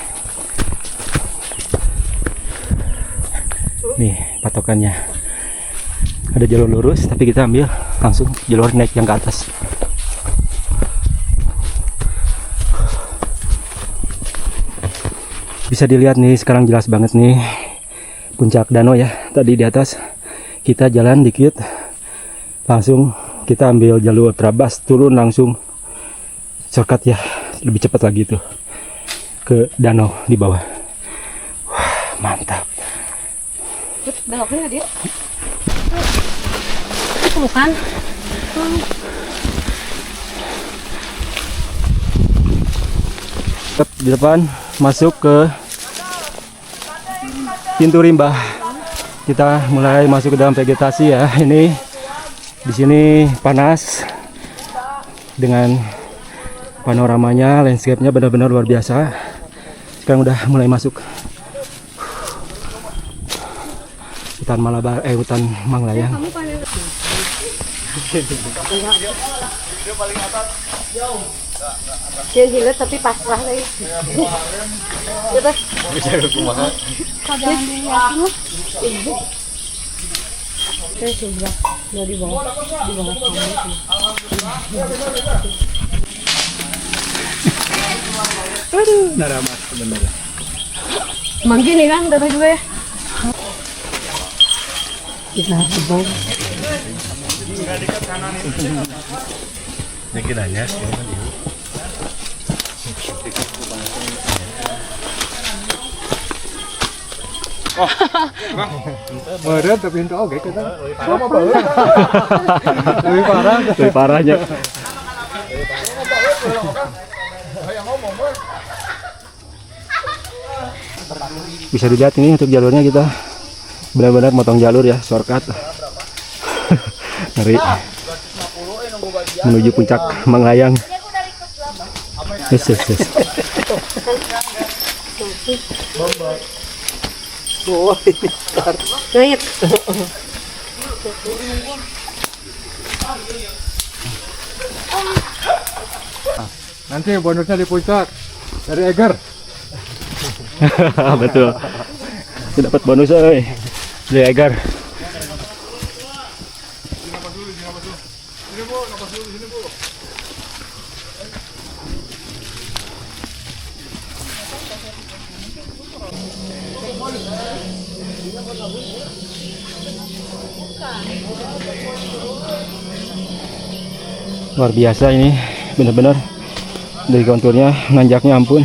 Nih patokannya. Ada jalur lurus, tapi kita ambil langsung jalur naik yang ke atas. Bisa dilihat nih, sekarang jelas banget nih puncak danau ya. Tadi di atas kita jalan dikit, langsung kita ambil jalur terabas, turun langsung shortcut ya, lebih cepat lagi tuh ke danau di bawah. Wah, mantap. Beloknya dia. Bukan. Di depan masuk ke pintu rimba. Kita mulai masuk ke dalam vegetasi ya. Ini di sini panas dengan panoramanya, landscape-nya benar-benar luar biasa. Sekarang udah mulai masuk hutan Malabar, hutan Manglayang. Dia gila tapi pasrah lagi. Coba. Kadang dilihat lu. Saya coba dari bawah sama itu. Aduh, naramas sebenarnya. Emang gini kan, udah juga ya. Kita coba. Mungkin hanya sih. Meren tapi itu oke kita. Sama apa? Lebih parah. Lebih parahnya. Bisa dilihat ini untuk jalurnya kita benar-benar motong jalur ya, shortcut. Ngeri. Menuju puncak Manglayang. Yes. Naik. Nanti bonusnya di puncak dari Eger. Betul. Dapat bonus dari Egar. Luar biasa ini, benar-benar dari konturnya nanjaknya ampun.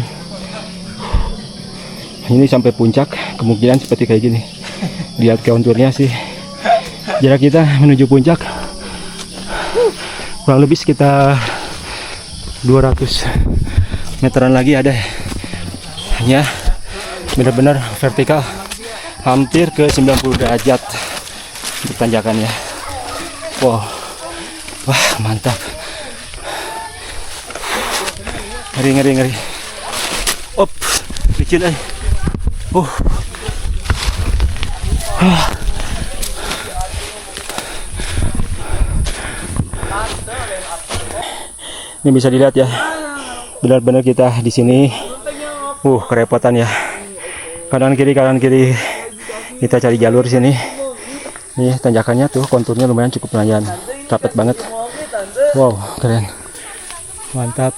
Ini sampai puncak kemungkinan seperti kayak gini. Lihat konturnya sih, jarak kita menuju puncak kurang lebih sekitar 200 meteran lagi ada. Hanya benar-benar vertikal, hampir ke 90 derajat untuk tanjakannya. Wow, wah mantap. Ngeri. Op, licin aja. Ini bisa dilihat ya, benar-benar kita di sini, kerepotan ya. Kanan kiri kita cari jalur sini. Nih tanjakannya tuh konturnya lumayan cukup lumayan, rapet banget. Wow, keren, mantap.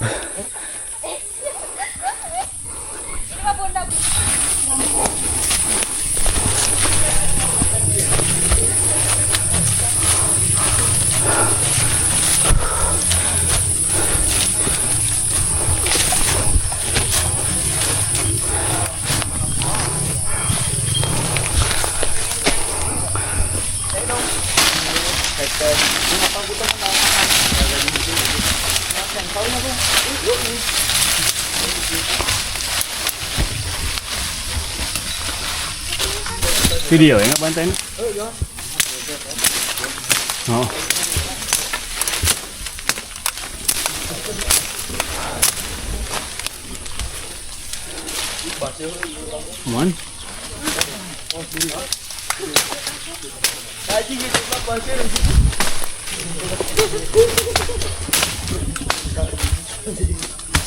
Video ya nggak bantain? Oh. Mon.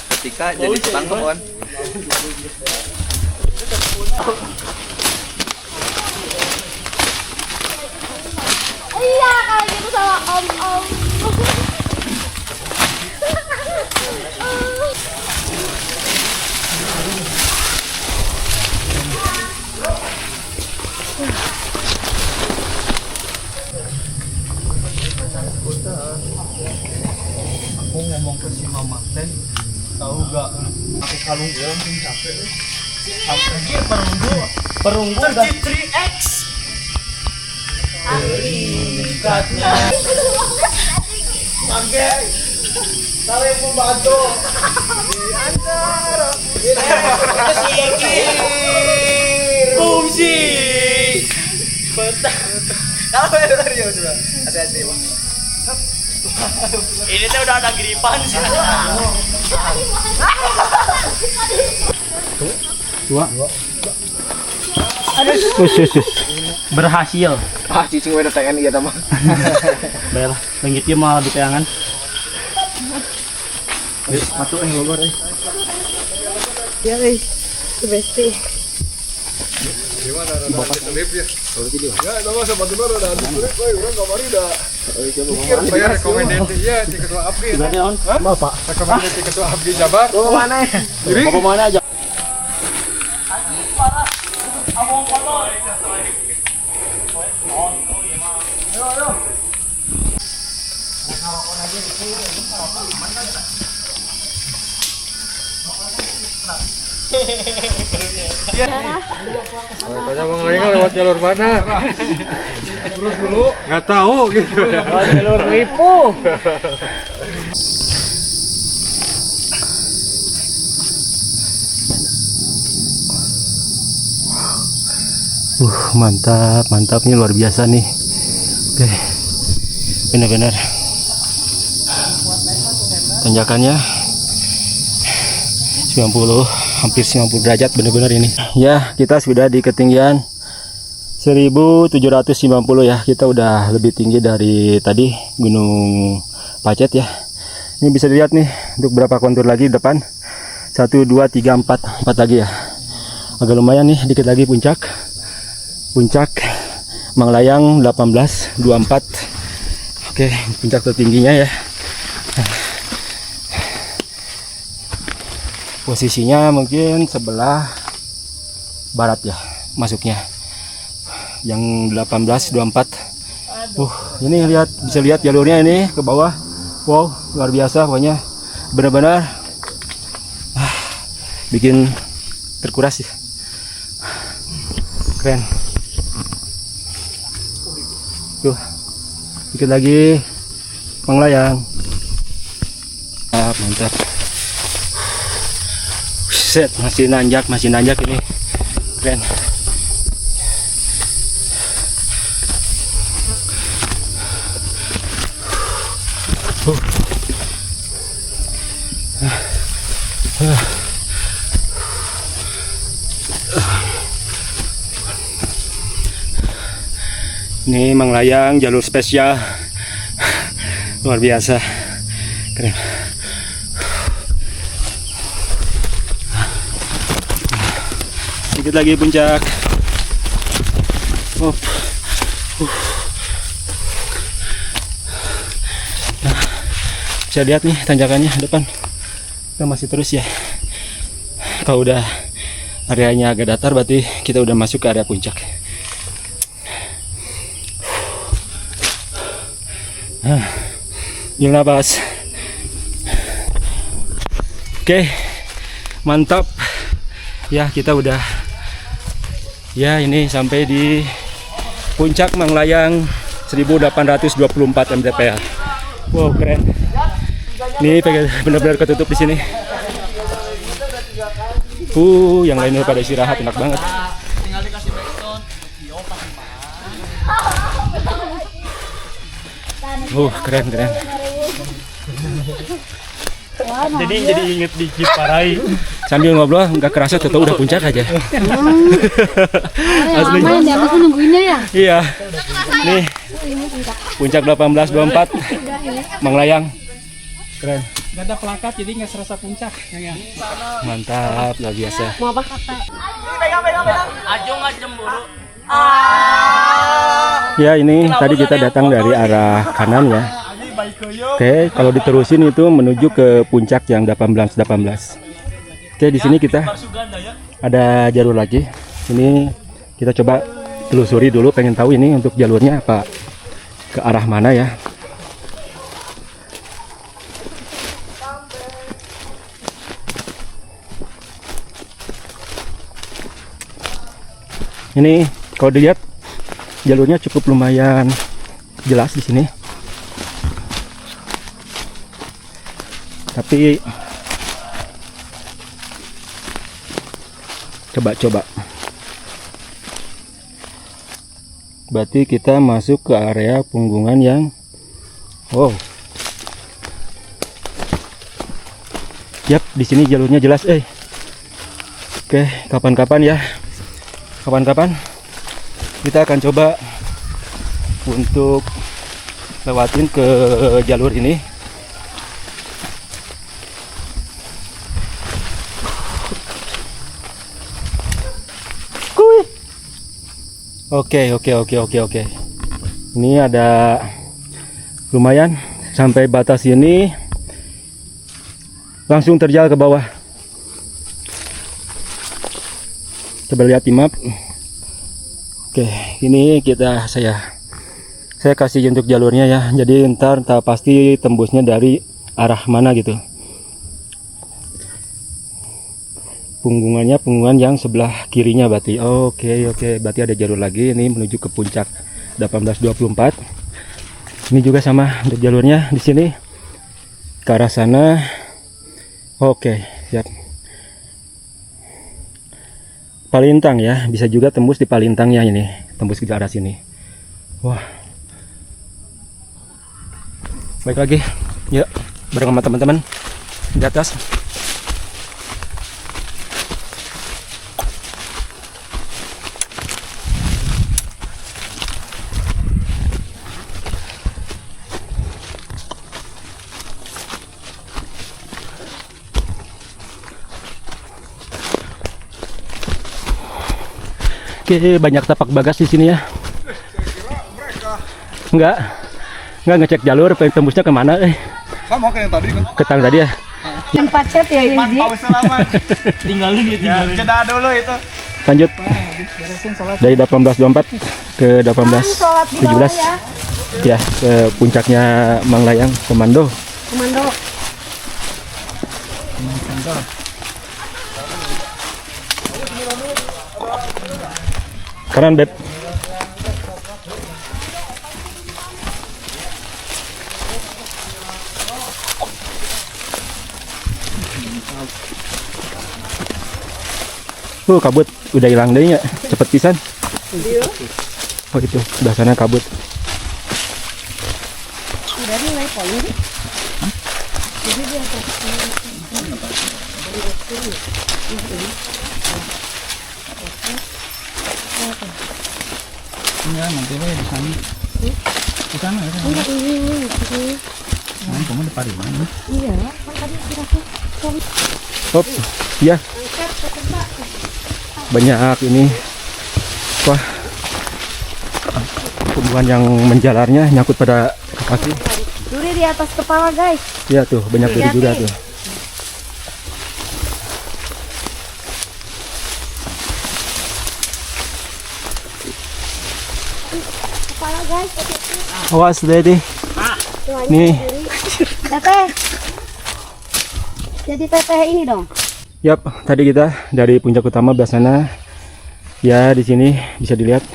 Ketika jadi tukang kebun. Iya, kalau gitu sama om. Aku ngomong ke si mama teh, tahu gak? Aku kalung gue langsung capek. Sampai perunggu udah 3x. Ikatnya. Oke. Saling membantu. Diantar. Kesikir. Fungsi. Betah. Kalau dari ya sudah. Hati-hati, Bang. Ini tuh udah ada giripan sih. Dua. Berhasil. Ah, cicing we TNI ya mah. Baiklah, lenggit ieu mah di teangan. Wis, atuh ngolor Ya, itu besti. Gimana ada slip ya? Ya, nama sepatu baru ada slip, orang kamari dah. Saya rekomendasi ya di Ketua Abdi. Gimana on? Bapak. Rekomendasi Ketua Abdi Jabar. Mana? Bapak mana aja? Tanya Bang Lainga lewat jalur mana? Terus dulu nggak tahu gitu. Jalur Lipo. Mantap, mantap nih, luar biasa nih. Oke, benar-benar tanjakannya 90, hampir 90 derajat, benar-benar ini. Ya, kita sudah di ketinggian 1790 ya. Kita udah lebih tinggi dari tadi Gunung Pacet ya. Ini bisa dilihat nih untuk berapa kontur lagi depan. 1 2 3 4 lagi ya. Agak lumayan nih, dikit lagi puncak. Puncak Manglayang 1824. Oke, puncak tertingginya ya. Posisinya mungkin sebelah barat ya masuknya, yang 1824. Ini lihat, bisa lihat jalurnya ini ke bawah. Wow, luar biasa pokoknya, benar-benar bikin terkuras sih. Keren. Tuh, dikit lagi Manglayang. Mantap. Set, masih nanjak ini. Keren. Ini Manglayang jalur spesial, luar biasa, keren. Sedikit lagi puncak. Nah, bisa lihat nih tanjakannya depan. Kita masih terus ya. Kalau udah areanya agak datar, berarti kita udah masuk ke area puncak. Ambil nafas. Oke, mantap ya, kita udah ya ini sampai di puncak Manglayang 1824 mdpl. Wow, keren. Ini benar-benar ketutup di sini. Yang lainnya pada istirahat, enak banget. Keren. Jadi inget di Ciparai. Sambil ngobrol nggak kerasa tuh udah puncak aja. Asli. Lama yang di atas nungguinnya ya? Iya. Nih puncak 1824 Manglayang. Keren. Gak ada pelakat jadi nggak serasa puncak. Mantap, luar biasa. Mau apa kata? Ajo nggak cemburu. Ya, ini tadi kita datang dari arah kanan ya. Oke, kalau diterusin itu menuju ke puncak yang 1818. Oke, di sini kita ada jalur lagi. Ini kita coba telusuri dulu, pengen tahu ini untuk jalurnya apa, ke arah mana ya. Ini kalau dilihat jalurnya cukup lumayan jelas di sini. Tapi coba. Berarti kita masuk ke area punggungan yang Yap, di sini jalurnya jelas. Oke, kapan-kapan kita akan coba untuk lewatin ke jalur ini. Oke. Ini ada lumayan sampai batas ini langsung terjal ke bawah. Coba lihat di map. Oke, ini saya kasih untuk jalurnya ya. Jadi ntar pasti tembusnya dari arah mana gitu. Punggungan yang sebelah kirinya berarti. Oke, berarti ada jalur lagi ini menuju ke puncak 1824. Ini juga sama untuk jalurnya di sini ke arah sana. Oke, siap. Palintang ya, bisa juga tembus di Palintangnya ini, tembus ke arah sini. Wah. Baik lagi. Ya, bareng sama teman-teman di atas. Oke, banyak tapak bagas di sini ya. Enggak ngecek jalur, tembusnya kemana? Sama kayak yang tadi kan. Ketang tadi ya. Tempat chat ya ini. Tinggalin. Jeda dulu itu. Lanjut dari 1824 ke 1817 ya ke puncaknya Manglayang Komando. Kanan Beb. Kabut udah hilang deh ya, cepet pisan. Oh itu, sebelah sana kabut. Udah mulai poin deh. Jadi di atas. Ya, nanti di sana. Di sana ya. Kamu depan mana? Iya, kan tadi kira-kira. Hop, ya. Banyak ini. Wah. Tumbuhan yang menjalarnya nyangkut pada kaki. Duri di atas kepala, guys. Ya tuh, banyak duri juga tuh. Kepala, guys. Awas deh. Nih. Teteh. Jadi teteh ini dong. Yap, tadi kita dari puncak utama belah sana. Ya, di sini bisa dilihat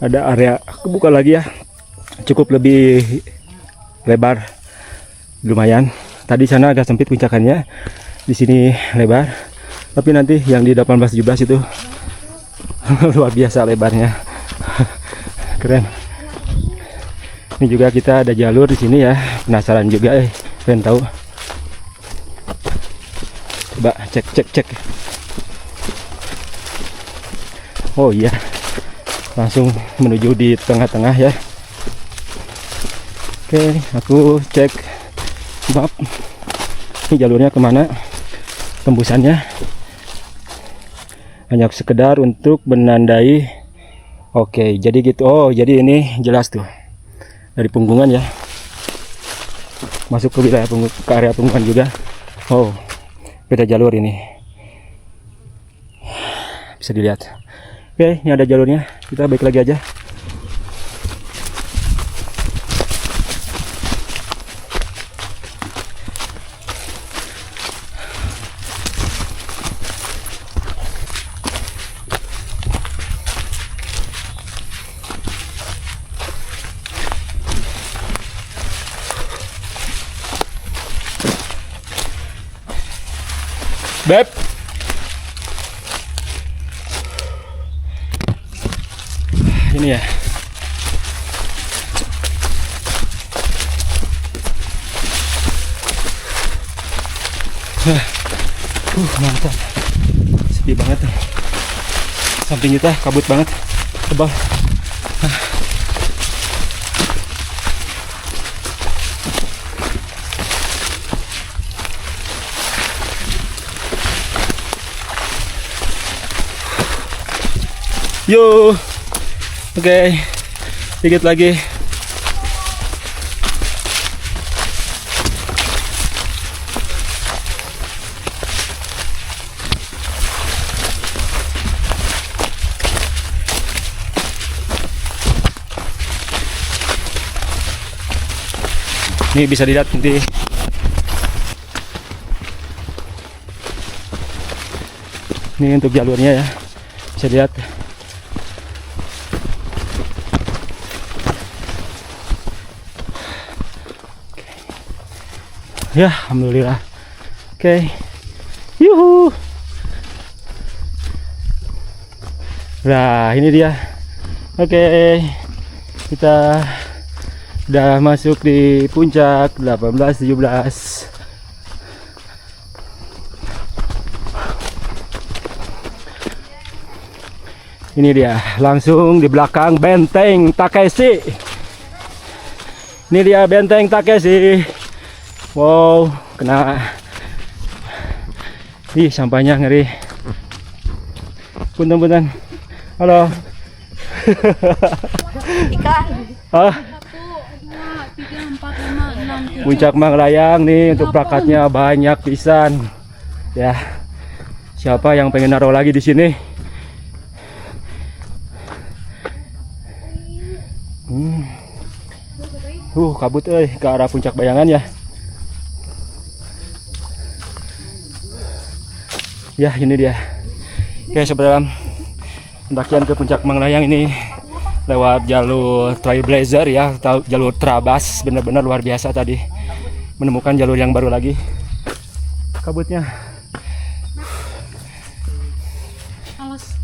ada area kebuka lagi ya. Cukup lebih lebar. Lumayan. Tadi sana agak sempit puncakannya. Di sini lebar. Tapi nanti yang di 1817 itu luar biasa lebarnya. Keren. Ini juga kita ada jalur di sini ya. Penasaran juga pengen tahu. Coba cek. Oh iya, langsung menuju di tengah-tengah ya. Oke, aku cek map. Ini jalurnya kemana? Tembusannya hanya sekedar untuk menandai. Oke, jadi gitu. Oh, jadi ini jelas tuh dari Punggungan ya, masuk ke wilayah ke area Punggungan juga. Oh, beda jalur ini, bisa dilihat. Oke, ini ada jalurnya, kita balik lagi aja. Beb, ini ya. Mantap. Sepi banget. Samping kita kabut banget, tebal. Yuk. Oke. Dikit lagi. Ini bisa dilihat nanti. Ini untuk jalurnya ya. Bisa lihat. Ya, alhamdulillah. Oke. Yuhu. Nah, ini dia. Oke. Kita udah masuk di puncak 18-17. Ini dia, langsung di belakang benteng Takeshi. Ini dia benteng Takeshi. Wow, kena. Ih, sampahnya ngeri. Punten-punten. Halo. Ikan. Ah. Puncak Manglayang nih untuk plakatnya banyak pisan. Ya. Siapa yang pengen naruh lagi di sini? Kabut ke arah puncak Bayangan ya. Ya, ini dia. Oke, sebelum pendakian ke puncak Manglayang ini lewat jalur Trailblazer ya, atau jalur Trabas. Benar-benar luar biasa tadi. Menemukan jalur yang baru lagi. Kabutnya.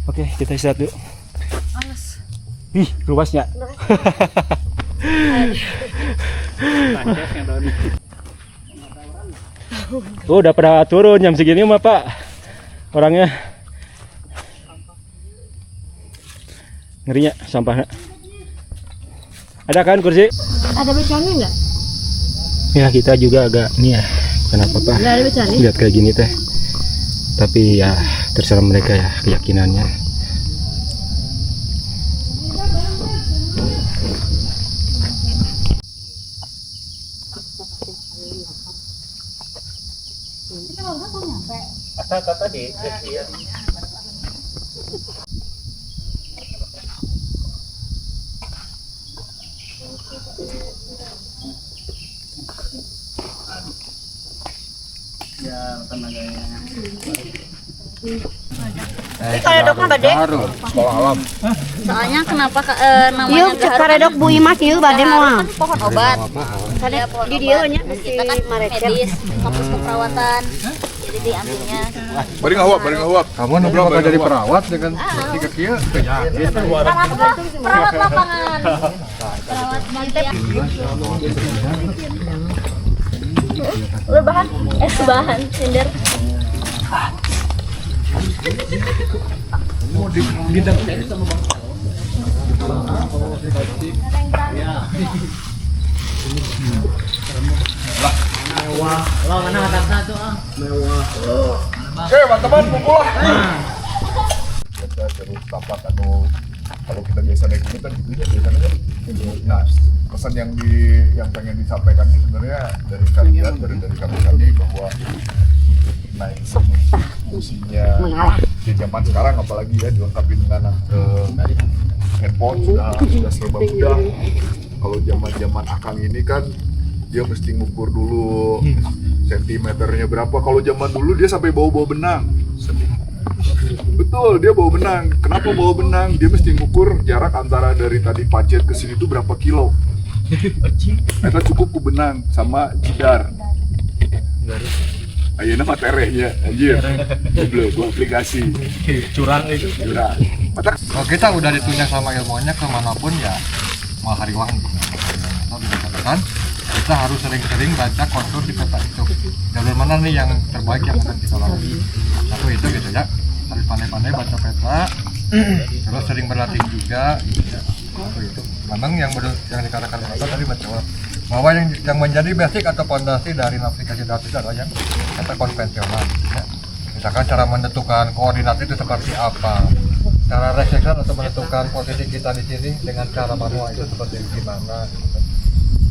Oke, kita istirahat dulu. Ih, luasnya. Udah pada turun jam segini mah Pak. Orangnya ngerinya sampahnya. Ada kan kursi? Ada becanya enggak? Ya kita juga agak ini ya. Kenapa Pak? Enggak ada becanya. Lihat kayak gini teh. Tapi ya terserah mereka ya keyakinannya. Kata tadi, ya. Ya, tenaganya. Karedoknya bade. Sekolah alam. Soalnya kenapa namanya Yuk, karedok Bu Imas yuk bade moal. Pohon obat. Kada Pohon di dieu obat. nya Kita kan medis, fokus ke perawatan. Jadi diambilnya. Bari ngahuap, bari ngahuap. Kamu nunggu bakal jadi perawat dengan tiga kia. Perawat lapangan. Perawat bagian. Bahan, bahan sinder. Oke, teman-teman, kumpul lah. Biasa terus tapak kalau kita biasa naik gunung kan gitu ya biasanya. Nah, pesan yang pengen disampaikan sih sebenarnya dari kalian, dari kami bahwa naik fungsinya di zaman sekarang apalagi ya dilengkapi dengan handphone sudah serba mudah. Kalau zaman Akang ini kan dia mesti ngukur dulu sentimeternya berapa. Kalau zaman dulu dia sampai bawa benang. Betul, dia bawa benang. Kenapa bawa benang? Dia mesti ngukur jarak antara dari tadi Pacet ke sini itu berapa kilo. Itu cukup ku benang sama jidar. Ayeuna mah terehnya anjir. Belum gua aplikasi. Curang itu. Curang. Kalau kita udah ditunjuk sama ilmuannya kemanapun ya mau hariwang kan kita harus sering-sering baca kontur di peta itu. Jalur mana nih yang terbaik yang akan kita lalui. Satu itu gitu ya. Harus pandai-pandai baca peta. Terus sering berlatih juga. Satu itu. Memang yang dikatakan Bapak tadi menjawab bahwa yang menjadi basic atau fondasi dari navigasi darat itu adalah yang kata konvensional. Ya. Misalkan cara menentukan koordinat itu seperti apa. cara resection untuk menentukan posisi kita di sini dengan cara manual itu seperti gimana gitu.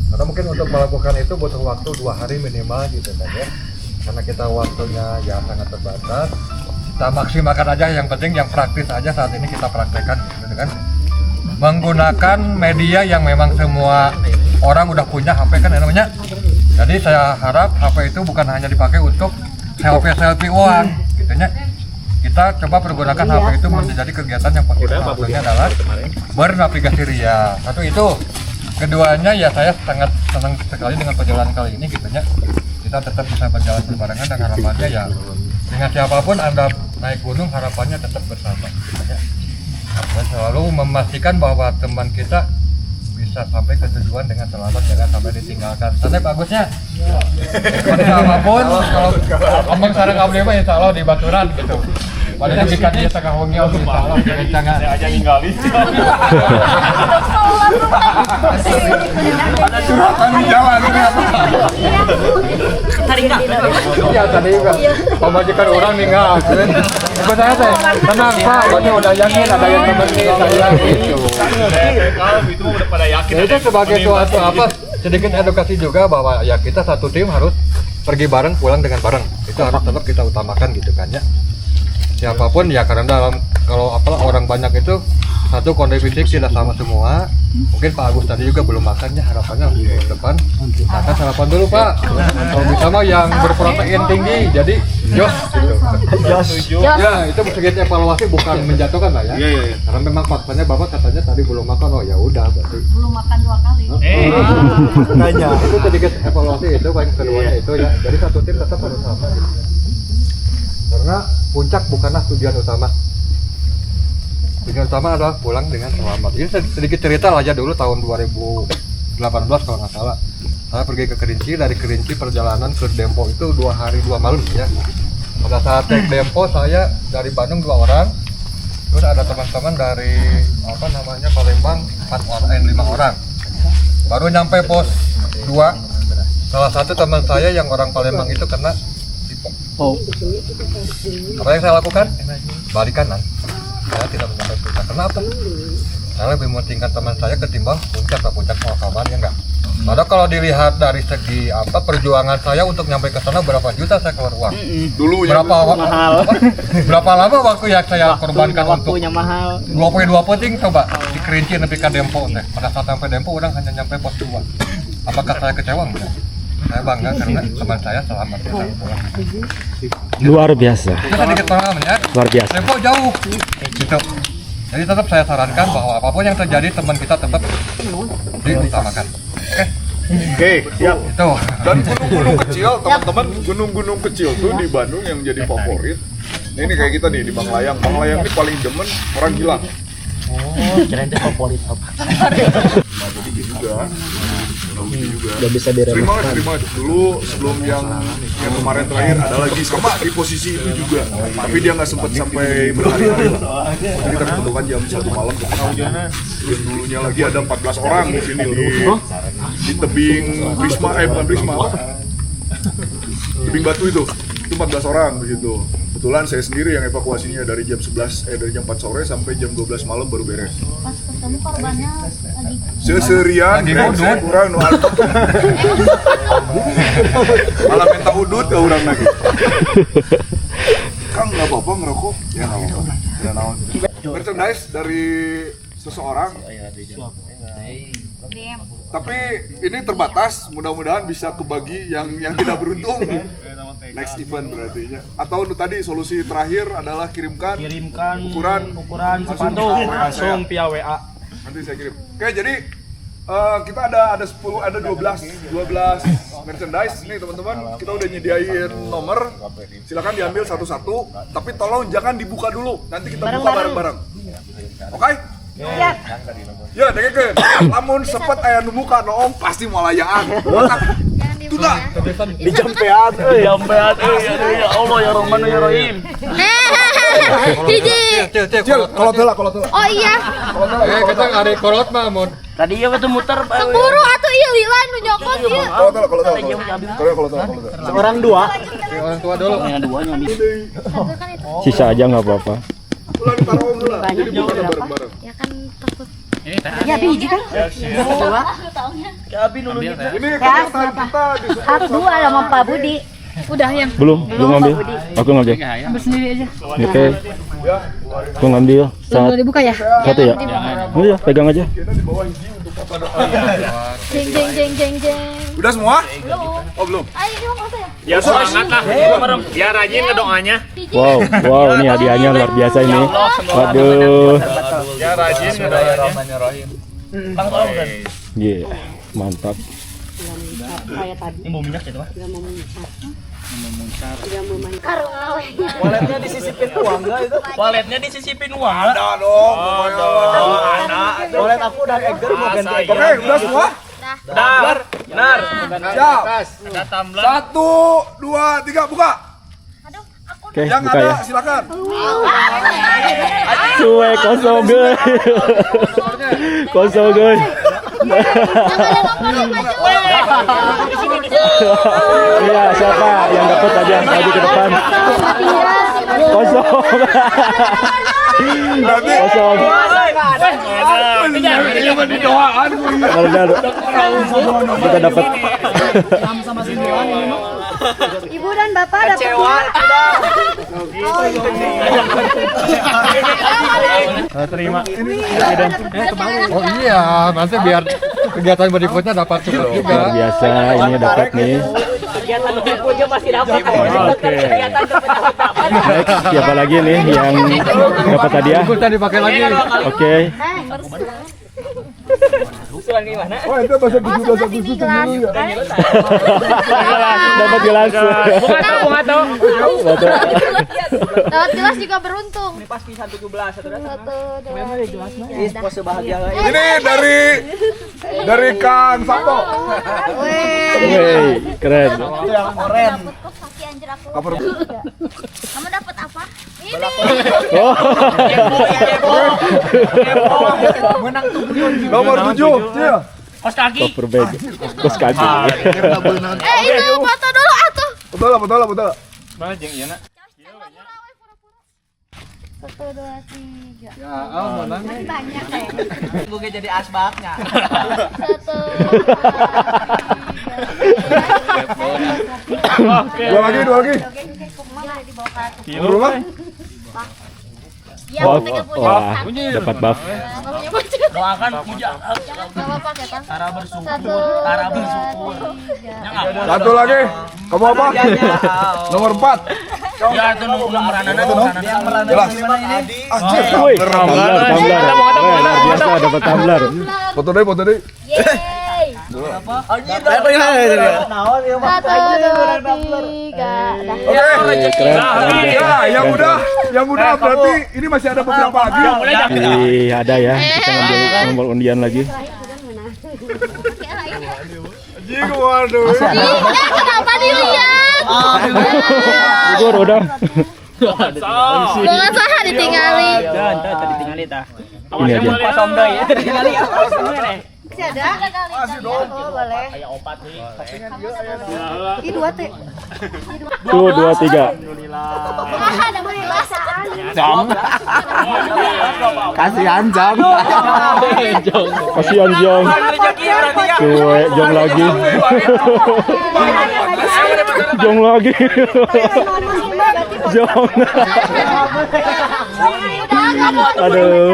Karena mungkin untuk melakukan itu butuh waktu 2 hari minimal gitu kan ya. Karena kita waktunya ya sangat terbatas. Kita maksimalkan aja, yang penting yang praktis aja saat ini kita praktekkan gitu kan. Menggunakan media yang memang semua orang udah punya HP kan ya namanya. Jadi saya harap HP itu bukan hanya dipakai untuk selfie uang gitu ya. Kita coba pergunakan HP itu menjadi kegiatan yang pastinya adalah bernavigasi ria. Satu itu. Keduanya ya saya sangat senang sekali dengan perjalanan kali ini gitu ya. Kita tetap bisa berjalan berbarengan dan harapannya ya dengan siapapun Anda naik gunung harapannya tetap bersama gitu ya. Dan selalu memastikan bahwa teman kita bisa sampai ke tujuan dengan selamat, jangan sampai ditinggalkan. Santai bagusnya. Apapun kalau omong sareng abdi mah insya Allah di baturan gitu. Padahal jika dia tengah wengel insya Allah jangan. Saya aja ninggalin. Ada curhatan di jalan ternyata. Iya tadi juga pemajikan orang ninggal. Saya teh tenang Pak, ini udah yakin ada yang nemenin saya gitu. Kalau itu udah pada yakin. Ya, itu sebagai suatu apa sedikit edukasi juga bahwa ya kita satu tim harus pergi bareng pulang dengan bareng. Itu harus tetap kita utamakan gitu kan ya. Siapapun ya karena dalam kalau apalah orang banyak itu satu kondisi fisik tidak sama semua. Mungkin Pak Agus tadi juga belum makannya, harapannya untuk depan makan sarapan dulu Pak. Kalau bisa mah yang berprotein tinggi jadi jos gitu. Ya itu mesti kita evaluasi bukan menjatuhkan Pak ya. Karena memang faktanya Bapak katanya tadi belum makan, oh ya udah berarti Belum makan 2 kali. Tanya itu sedikit evaluasi itu paling keduanya itu ya. Jadi satu tim tetap harus sama gitu. Karena puncak bukanlah tujuan utama. Tujuan utama adalah pulang dengan selamat. Ini sedikit cerita aja dulu tahun 2018 kalau nggak salah. Saya pergi ke Kerinci, dari Kerinci perjalanan ke Dempo itu 2 hari 2 malam ya. Pada saat naik Dempo saya dari Bandung 2 orang, terus ada teman-teman dari apa namanya Palembang 5 orang. Baru nyampe pos 2, salah satu teman saya yang orang Palembang itu kena tipok. Apa yang saya lakukan? Balik kanan. Saya tidak mencapai puncak. Kenapa? Saya lebih mementingkan teman saya ketimbang puncak pemakaman ya enggak. Padahal kalau dilihat dari segi apa perjuangan saya untuk nyampe ke sana berapa juta saya keluar uang. Dulu ya berapa lama waktu yang saya korbankan untuk mahal. 22 peting coba di Kerinci nepi ka Dempo teh. Pada saat sampai Dempo orang hanya nyampe pos 2. Apakah saya kecewa enggak? Saya bangga karena teman saya selamat pulang. Luar biasa. Itu sedikit pengalaman ya. Luar biasa. Dempo jauh gitu. Jadi tetap saya sarankan bahwa apapun yang terjadi teman kita tetap diutamakan. Oke, siap. Itu. Dan gunung-gunung kecil, teman-teman, gunung-gunung kecil tuh di Bandung yang jadi favorit. Nah, ini kayak kita nih di Banglayang. Banglayang ini paling demen orang gila. Oh, kirain teh favorit apa? Nah, jadi dia juga. Udah bisa Terima dulu sebelum yang kemarin terakhir ada lagi sama di posisi itu juga, tapi dia nggak sempat sampai berhari-hari. Jadi kita kebetulan jam 1 malam ketemu. Yang dulunya lagi ada 14 orang di sini di tebing Prisma, bukan Prisma apa? Tebing Batu itu 14 orang di situ. Kebetulan saya sendiri yang evakuasinya dari jam 4 sore sampai jam 12 malam baru beres. Pas ketemu korbannya lagi. Seserian, saya kurang nu alto. Malah minta udut ke orang lagi. Kang nggak apa-apa ngerokok? Ya nggak apa-apa. Ya naon. Merchandise dari seseorang. Tapi ini terbatas. Mudah-mudahan bisa kebagi yang tidak beruntung. Next event berarti ya. Atau tadi solusi terakhir adalah kirimkan ukuran sepatu langsung via WA. Nanti saya kirim. Oke, jadi kita ada 12 merchandise nih teman-teman. Kita udah nyediain nomor. Silakan diambil satu-satu, tapi tolong jangan dibuka dulu. Nanti kita buka bareng-bareng. Oke? Siap. Ya, dengekeun. Lamun sepet aya nu buka noong pasti molayaan. Tuh Di jampean euy, ya Allah ya Rahman ya Rahim. Cil, kalau telah. Oh iya. kita hari kolot mah mun. Tadi ya betul muter Keburu atuh ieu lila nu nyokot ieu. Kalau telah. orang 2. Orang tua dulu. Yang 2 nya bisa. Sisa aja nggak apa-apa. ulah ditaruh heula. Banyak Jadi bukan berapa? bareng-bareng. Ya kan takut. Ya biji kan? Dua. Ini kenyataan kita di Hak dua sama Pak Budi. Udah yang Belum ngambil. Aku ngambil. ambil sendiri aja. Oke. Aku ngambil Belum dibuka ya? satu ya. Oh iya, pegang aja. Jeng jeng jeng jeng jeng. Udah semua? Belum. Oh, belum. Ayo ini mau apa ya? Ya semangat lah. Biar rajin ngedoanya. Wow, ini hadiahnya luar biasa ini. Waduh. Ya rajin ngedoanya. Iya, mantap. Kayak tadi. Ini mau minyak ya, Pak? Tidak mau main. Karung awalnya. Waletnya disisipin uang enggak itu? Waletnya disisipin uang. Ada dong, pokoknya. Walet aku udah Eger mau ganti Eger. Oke, udah semua? Benar. Benar. Siap. Ada tumbler. 1, 2, 3, buka. Aduh, aku Oke, Yang buka ada, ya. silakan. Cuek kosong guys. Kosong guys. Iya, siapa yang dapat aja maju ke depan. Kosong. Kosong. Benar. Kita dapat. Ibu dan Bapak dapat Terima. Oh iya, nanti biar kegiatan berikutnya dapat cukup juga. Luar biasa ini dapat nih. Oke. Next, siapa lagi nih yang dapat hadiah? Kita dipakai lagi. Oke. Oh, itu bahasa Inggris dulu ya. Dapat gelas. Bunga tuh. dapat gelas juga beruntung. Ini pas pisan 17 satu dah. Satu, dua, tiga. Ini dari Kang Sabto. Wih, keren. Yang oren. Dapat kos kaki anjir aku. Cover. Kamu dapat apa? Ini. Oh. Menang tuh. Nomor 7. Iya. Kos kaki. Cover bag. Kos kaki. Itu foto dulu atuh. Betul. Mana jeung ieu na? Satu, dua, tiga. Ya, menang. Banyak kayak. Gue jadi asbaknya. Satu, Dua lagi. Berapa? ya, Wah, 30. wah, dapat buff. Doakan puja. Gak apa-apa kita. Cara bersyukur. Satu, Cara dua, bersyukur. tiga. Satu lagi. Kamu apa? Nomor 4. Ya itu nomor Jelas. Wih, tumbler. Luar biasa dapat tumbler. Foto deh. Yeay. Oke. Satu, dua, tiga. Dah. Wih, keren. Ya, yang udah berarti ini masih ada beberapa lagi. Ih, ada ya. Kita ngambil nomor undian lagi. Jing, waduh. Kenapa dilihat? Gugur udah. Bukan salah ditinggali. Tadi tinggal itu. Ini aja. Kosong deh ya. Tinggal ya. Masih ada? Oh, boleh. Ini dua teh. 1, 2, 3. Ada perasaan. Kasihan Jam. Kasihan Jong. Cuek Jong lagi. Jong lagi. Jong. Aduh.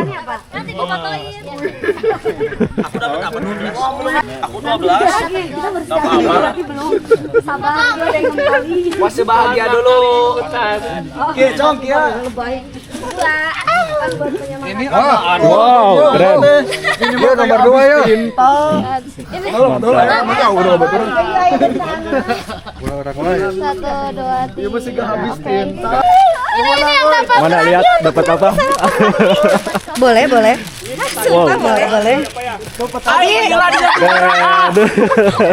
Nanti gua fotoin. Aku dapat apa 12? Aku 12. Berarti belum. Sabar, dia ada yang kembali. Masih bahagia dulu. Oke, Cong ya. Ini Wow, keren. Ini dia nomor 2 ya. Mantap. Udah betul. Satu, dua, tiga. Masih gak habis tinta. Ini yang dapat. Mana lihat dapat apa? Boleh. Wow. Boleh. Aduh,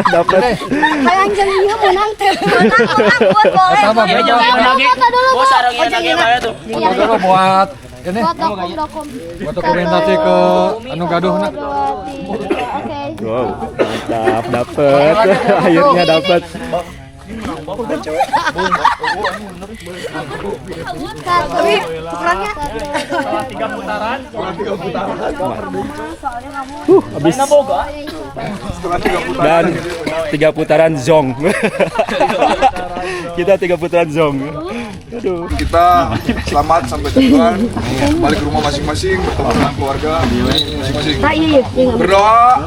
dapat. Kayak Angelina menang teh. Menang buat boleh. Sama Foto dulu. Bos sarangnya lagi saya tuh. Foto dulu buat ini Buat dokum. buat dokumentasi ke anu gaduh nak. Dua, tiga. Oke. Wow, mantap, dapat. Akhirnya dapat. Tapi ukurannya 3 putaran. Habis. Setelah 3 putaran. Dan 3 putaran zong. Kita 3 putaran zong. Aduh. Kita selamat sampai tujuan, balik ke rumah masing-masing, bertemu dengan keluarga masing-masing. tak iya iya. Berdoa,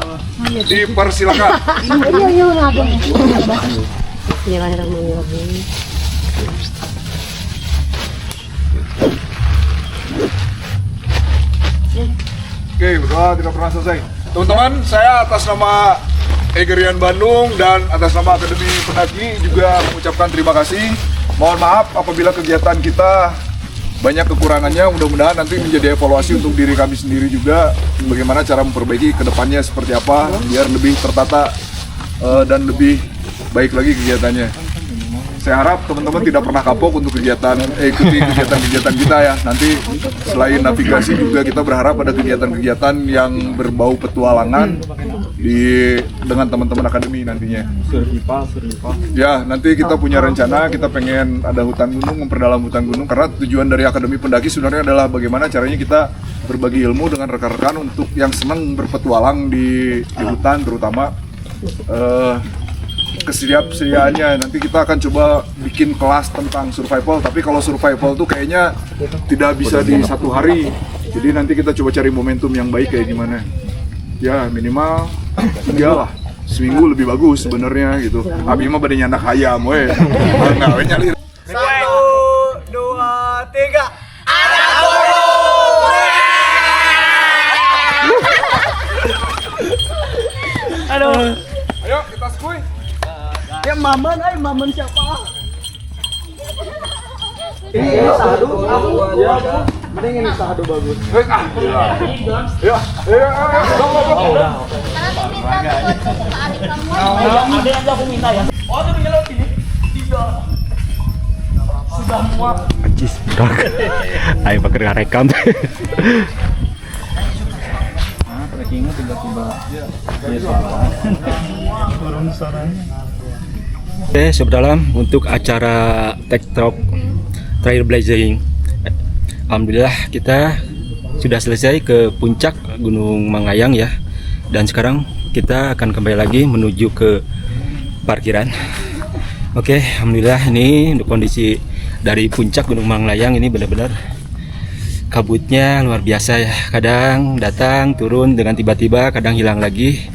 dipersilakan. Iya iya ngabung. Bismillahirrahmanirrahim. Oke, berdoa tidak pernah selesai. Teman-teman, saya atas nama Egerian Bandung dan atas nama Akademi Pendaki juga mengucapkan terima kasih. Mohon maaf apabila kegiatan kita banyak kekurangannya. Mudah-mudahan nanti menjadi evaluasi untuk diri kami sendiri juga, bagaimana cara memperbaiki ke depannya seperti apa biar lebih tertata dan lebih baik lagi kegiatannya. Saya harap teman-teman tidak pernah kapok untuk ikuti kegiatan-kegiatan kita ya. Nanti selain navigasi juga kita berharap ada kegiatan-kegiatan yang berbau petualangan dengan teman-teman akademi nantinya. Survival. Ya, nanti kita punya rencana, kita pengen ada hutan gunung, memperdalam hutan gunung, karena tujuan dari Akademi Pendaki sebenarnya adalah bagaimana caranya kita berbagi ilmu dengan rekan-rekan untuk yang senang berpetualang di hutan, terutama kesediaannya. Nanti kita akan coba bikin kelas tentang survival, tapi kalau survival tuh kayaknya tidak bisa di satu hari, jadi nanti kita coba cari momentum yang baik kayak gimana. Ya minimal 3 lah, seminggu lebih bagus sebenarnya gitu. Abi mah badai nyandak ayam we. Nah, we nyali. 1, 2, 3. Aduh. Ayo kita skuy. Ya maman siapa? Ini sahadu. Ya, mending ini sahadu bagus. Ya, ayo. Ada yang aku minta ya. Oh, itu di laut ini. Tidak. Sudah muak. Anjis, berak. Ayo pakai rekam. Trekkingnya tiba-tiba Turun suaranya. Oke, sobat dalam, untuk acara TikTok Trailblazing, alhamdulillah kita sudah selesai ke puncak Gunung Mangayang ya. Dan sekarang kita akan kembali lagi menuju ke parkiran. Oke, alhamdulillah ini untuk kondisi dari puncak Gunung Mangayang ini benar-benar kabutnya luar biasa ya. Kadang datang turun dengan tiba-tiba, kadang hilang lagi.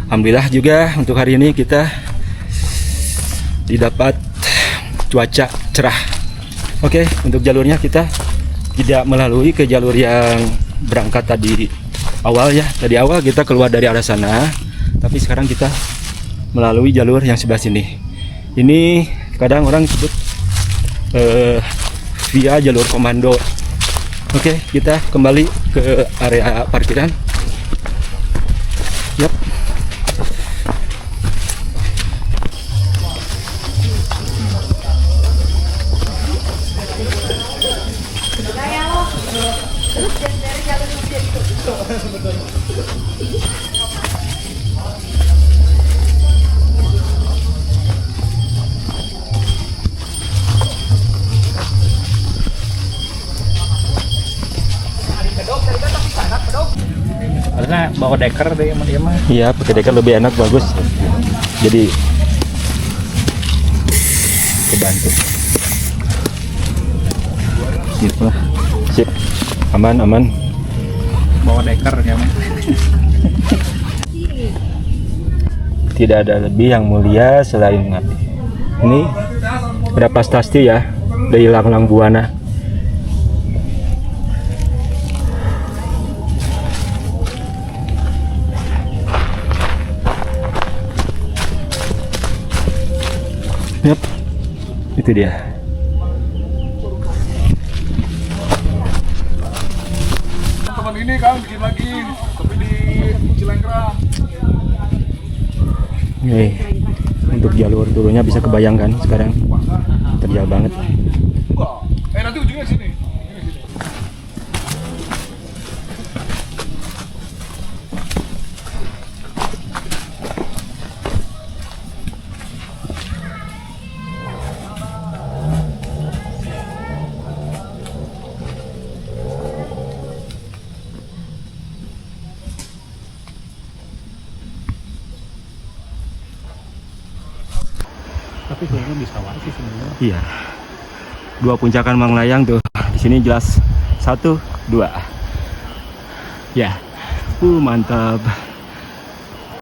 Alhamdulillah juga untuk hari ini kita didapat cuaca cerah. Oke, untuk jalurnya kita tidak melalui ke jalur yang berangkat tadi awal ya. Tadi awal kita keluar dari arah sana, tapi sekarang kita melalui jalur yang sebelah sini. Ini kadang orang sebut via jalur komando. Oke, kita kembali ke area parkiran. Yap. harusnya bawa deker deh sama dia mah. Iya, pakai deker lebih enak, bagus. Jadi kebantu. Sip lah. Sip. Aman. Bawa deker ya mah. Tidak ada lebih yang mulia selain mengabdi. Ini berapa stasti ya dari Lang Buana. Yap, itu dia. Teman ini kan bikin lagi, tapi di Cilengkrang. Nih, untuk jalur turunnya bisa kebayangkan sekarang terjal banget. Nanti ujungnya sini. Tapi sebenarnya bisa wae sih sebenarnya. Iya. 2 puncakan Manglayang tuh. Di sini jelas 1, 2. Ya. Mantap.